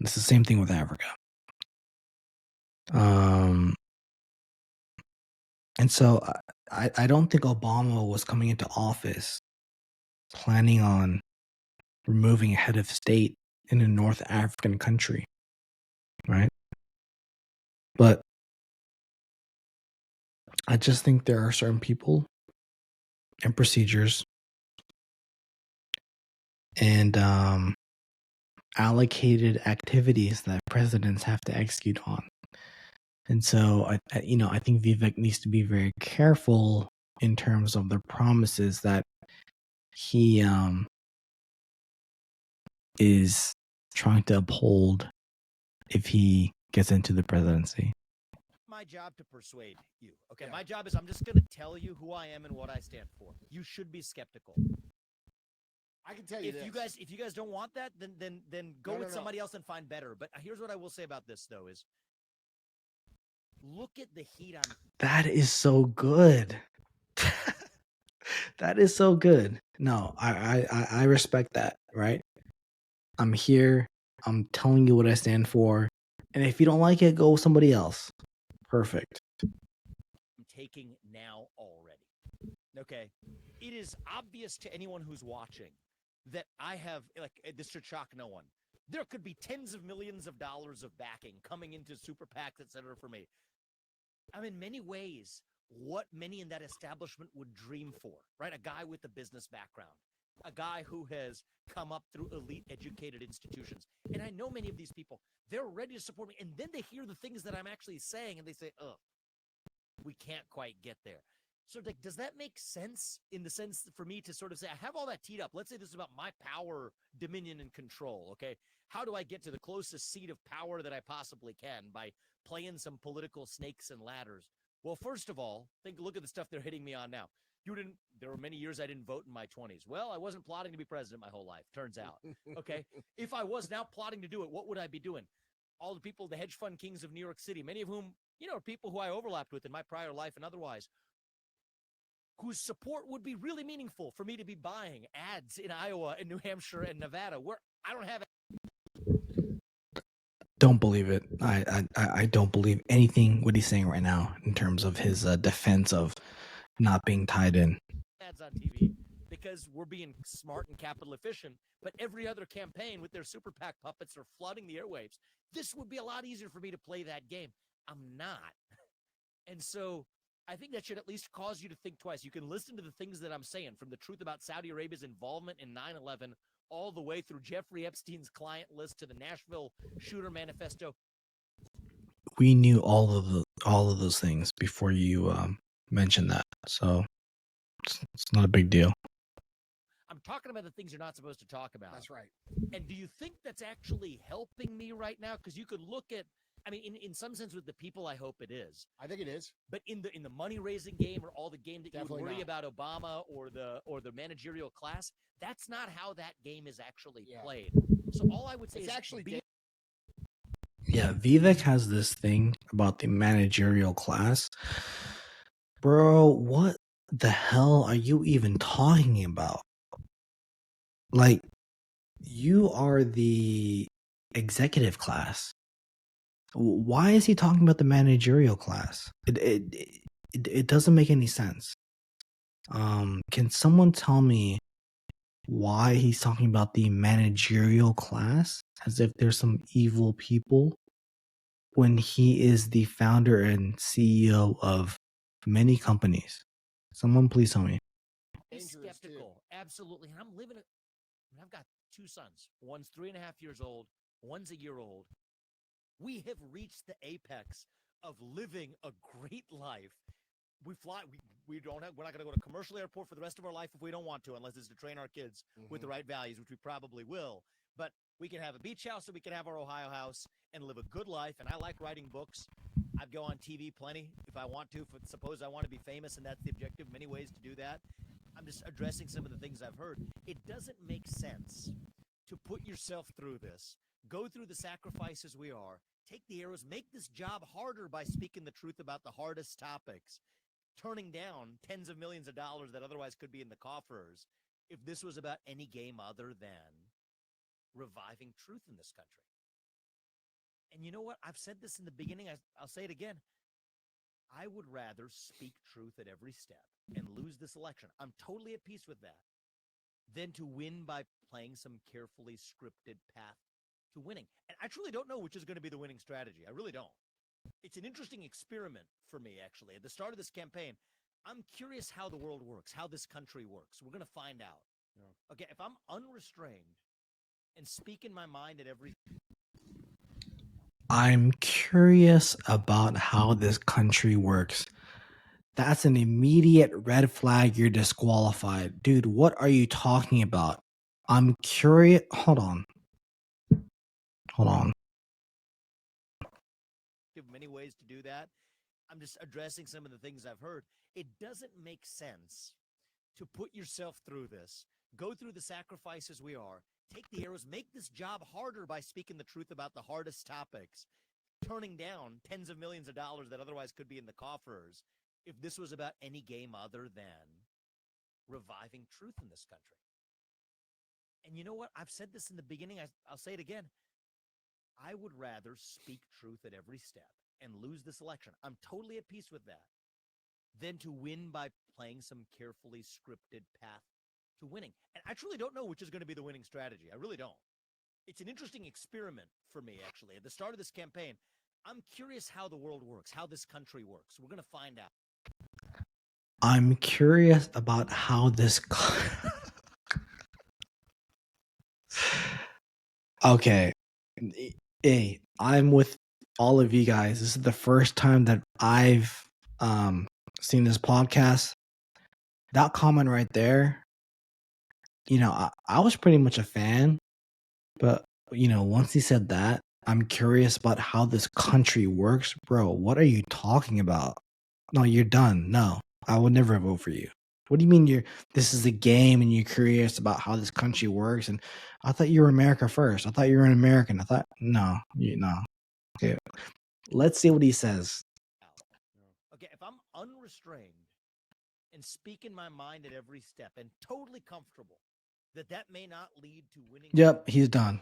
It's the same thing with Africa. And so I don't think Obama was coming into office planning on removing a head of state in a North African country, right? But I just think there are certain people and procedures and allocated activities that presidents have to execute on. And so I think Vivek needs to be very careful in terms of the promises that he is trying to uphold if he gets into the presidency. My job to persuade you. Okay, my job is I'm just going to tell you who I am and what I stand for. You should be skeptical. I can tell you if you guys don't want that, then go with somebody else and find better. But here's what I will say about this though is look at the heat on. That is so good. That is so good. No, I respect that, right? I'm here. I'm telling you what I stand for. And if you don't like it, go with somebody else. Perfect. I'm taking now already. Okay. It is obvious to anyone who's watching that I have, like, this should shock no one. There could be tens of millions of dollars of backing coming into super PACs, et cetera, for me. I'm in many ways what many in that establishment would dream for, right? A guy with a business background, a guy who has come up through elite educated institutions. And I know many of these people, they're ready to support me. And then they hear the things that I'm actually saying and they say, oh, we can't quite get there. So, like, does that make sense in the sense for me to sort of say, I have all that teed up. Let's say this is about my power, dominion, and control, okay? How do I get to the closest seat of power that I possibly can by playing some political snakes and ladders? Well, first of all, look at the stuff they're hitting me on now. There were many years I didn't vote in my 20s. Well, I wasn't plotting to be president my whole life, turns out, okay? If I was now plotting to do it, what would I be doing? All the people, the hedge fund kings of New York City, many of whom, are people who I overlapped with in my prior life and otherwise, whose support would be really meaningful for me to be buying ads in Iowa and New Hampshire and Nevada, where I don't have it. Don't believe it. I don't believe anything what he's saying right now in terms of his defense of not being tied in. Ads on TV because we're being smart and capital efficient, but every other campaign with their super PAC puppets are flooding the airwaves. This would be a lot easier for me to play that game. I'm not. And so I think that should at least cause you to think twice. You can listen to the things that I'm saying, from the truth about Saudi Arabia's involvement in 9/11 all the way through Jeffrey Epstein's client list to the Nashville shooter manifesto. We knew all of those things before you mentioned that, so it's not a big deal. I'm talking about the things you're not supposed to talk about. That's right. And do you think that's actually helping me right now? Because you could look at, I mean, in some sense with the people, I hope it is. I think it is. But in the money raising game or all the game that Definitely you would worry not. about Obama or the managerial class, that's not how that game is actually played. So all I would say is actually yeah, Vivek has this thing about the managerial class. Bro, what the hell are you even talking about? Like, you are the executive class. Why is he talking about the managerial class? It doesn't make any sense. Can someone tell me why he's talking about the managerial class as if there's some evil people when he is the founder and CEO of many companies? Someone please tell me. Skeptical, absolutely. And I've got two sons. One's 3.5 years old. One's a year old. We have reached the apex of living a great life. We fly. We're not going to go to commercial airport for the rest of our life if we don't want to, unless it's to train our kids with the right values, which we probably will. But we can have a beach house, or we can have our Ohio house and live a good life. And I like writing books. I'd go on TV plenty if I want to. Suppose I want to be famous, and that's the objective. Many ways to do that. I'm just addressing some of the things I've heard. It doesn't make sense to put yourself through this, go through the sacrifices we are, take the arrows, make this job harder by speaking the truth about the hardest topics, turning down tens of millions of dollars that otherwise could be in the coffers if this was about any game other than reviving truth in this country. And you know what? I've said this in the beginning. I'll say it again. I would rather speak truth at every step and lose this election. I'm totally at peace with that than to win by playing some carefully scripted path to winning. And I truly don't know which is going to be the winning strategy. I really don't. It's an interesting experiment for me, actually. At the start of this campaign, I'm curious how the world works, how this country works. We're going to find out. Yeah. Okay, if I'm unrestrained and speaking my mind at every... I'm curious about how this country works. That's an immediate red flag. You're disqualified. Dude, what are you talking about? I'm curious. Hold on. Many ways to do that. I'm just addressing some of the things I've heard. It doesn't make sense to put yourself through this, go through the sacrifices we are, take the arrows, make this job harder by speaking the truth about the hardest topics, turning down tens of millions of dollars that otherwise could be in the coffers, if this was about any game other than reviving truth in this country. And you know what? I've said this in the beginning. I'll say it again. I would rather speak truth at every step and lose this election. I'm totally at peace with that than to win by playing some carefully scripted path to winning. And I truly don't know which is going to be the winning strategy. I really don't. It's an interesting experiment for me, actually. At the start of this campaign, I'm curious how the world works, how this country works. We're going to find out. I'm curious about how this. Okay. Hey, I'm with all of you guys. This is the first time that I've seen this podcast. That comment right there, I was pretty much a fan, but once he said that, I'm curious about how this country works. Bro, what are you talking about? No, you're done. No, I would never vote for you. What do you mean this is a game and you're curious about how this country works? And I thought you were America first. I thought you were an American. I thought, no. Okay, let's see what he says. Okay, if I'm unrestrained and speaking my mind at every step and totally comfortable, that may not lead to winning. Yep, he's done.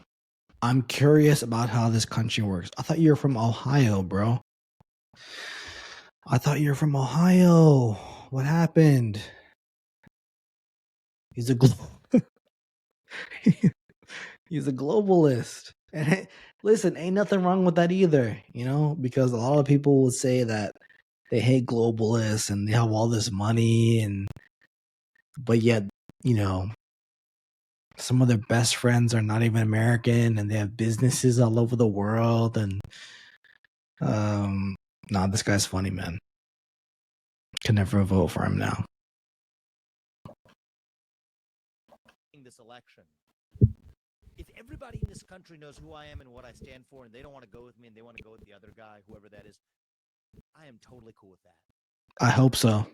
I'm curious about how this country works. I thought you were from Ohio, bro. I thought you were from Ohio. What happened? He's a he's a globalist. And listen, ain't nothing wrong with that either, because a lot of people would say that they hate globalists and they have all this money but yet, some of their best friends are not even American and they have businesses all over the world and this guy's funny, man. Can never vote for him now. This election. If everybody in this country knows who I am and what I stand for, and they don't want to go with me and they want to go with the other guy, whoever that is, I am totally cool with that. I hope so.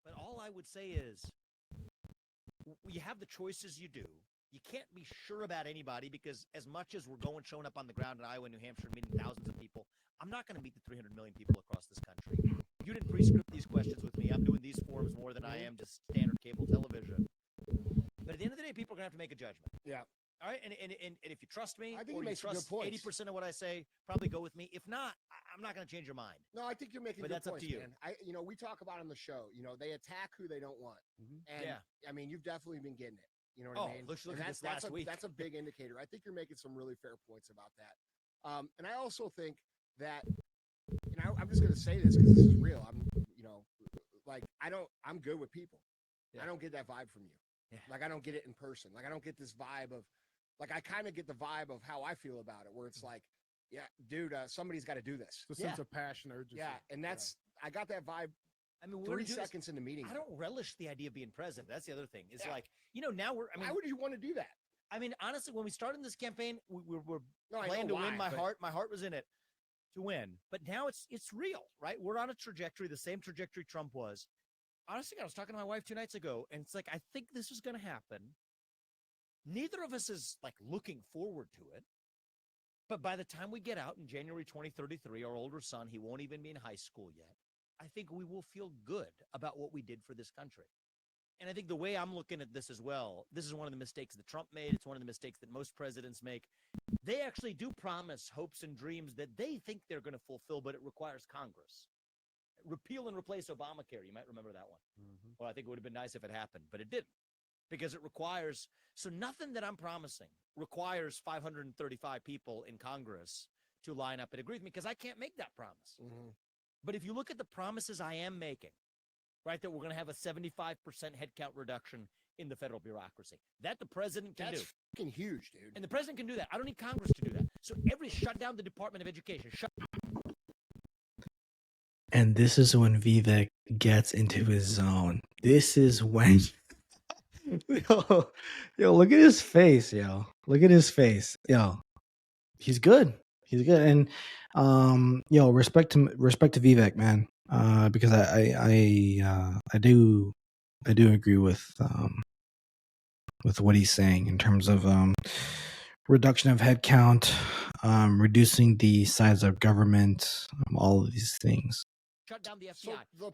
But all I would say is, you have the choices you do. You can't be sure about anybody because as much as we're showing up on the ground in Iowa and New Hampshire, meeting thousands of people, I'm not going to meet the 300 million people across this country. You didn't pre-script these questions with me. I'm doing these forums more than I am just standard cable television. But at the end of the day, people are going to have to make a judgment. Yeah. All right. And if you trust me, I think or you you make some good trust points. 80% of what I say, probably go with me. If not, I'm not going to change your mind. No, I think you're making But good that's points, up to you. man. We talk about on the show, they attack who they don't want. And Yeah. I mean, you've definitely been getting it. You know what I mean? Look And at this last week. That's a big indicator. I think you're making some really fair points about that. And I also think that, I'm just going to say this because this is real. I'm good with people. Yeah. I don't get that vibe from you. Yeah. Like, I don't get it in person. Like, I don't get this vibe of, like, I kind of get the vibe of how I feel about it, where it's like, yeah, dude, somebody's got to do this. The sense of passion, urgency. Yeah, and I got that vibe. I mean, 3 seconds in the meeting. I don't relish the idea of being president. That's the other thing. It's like, now why would you want to do that? I mean, honestly, when we started this campaign, we were playing to win. My heart was in it to win. But now it's real, right? We're on a trajectory, the same trajectory Trump was. Honestly, I was talking to my wife 2 nights ago, and it's like, I think this is going to happen. Neither of us is like looking forward to it. But by the time we get out in January 2033, our older son, he won't even be in high school yet. I think we will feel good about what we did for this country. And I think the way I'm looking at this as well, this is one of the mistakes that Trump made. It's one of the mistakes that most presidents make. They actually do promise hopes and dreams that they think they're going to fulfill, but it requires Congress. Repeal and replace Obamacare. You might remember that one. Mm-hmm. Well, I think it would have been nice if it happened, but it didn't, because it requires. So nothing that I'm promising requires 535 people in Congress to line up and agree with me, because I can't make that promise. Mm-hmm. But if you look at the promises I am making, right, that we're going to have a 75% headcount reduction in the federal bureaucracy, that the president can do. That's fucking huge, dude. And the president can do that. I don't need Congress to do that. So shut down the Department of Education. And this is when Vivek gets into his zone. This is when yo, look at his face, yo. Look at his face. Yo. He's good. He's good. And respect to Vivek, man. Because I do agree with with what he's saying in terms of reduction of headcount, reducing the size of government, all of these things. Shut down the FBI. So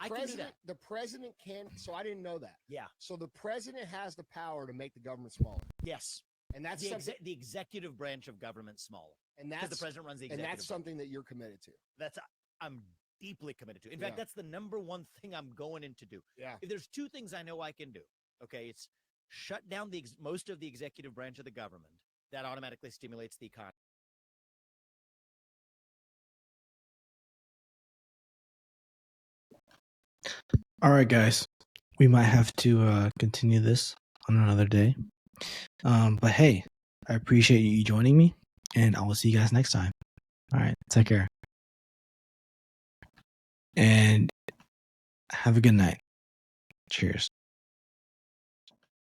the president can. So I didn't know that. Yeah. So the president has the power to make the government smaller. Yes. And that's the executive branch of government smaller. And that's the president runs the executive. And that's something that you're committed to. I'm deeply committed to. In fact, that's the number one thing I'm going in to do. Yeah. If there's two things I know I can do, okay, it's shut down most of the executive branch of the government. That automatically stimulates the economy. All right, guys, we might have to continue this on another day. But hey, I appreciate you joining me, and I will see you guys next time. All right, take care. And have a good night. Cheers.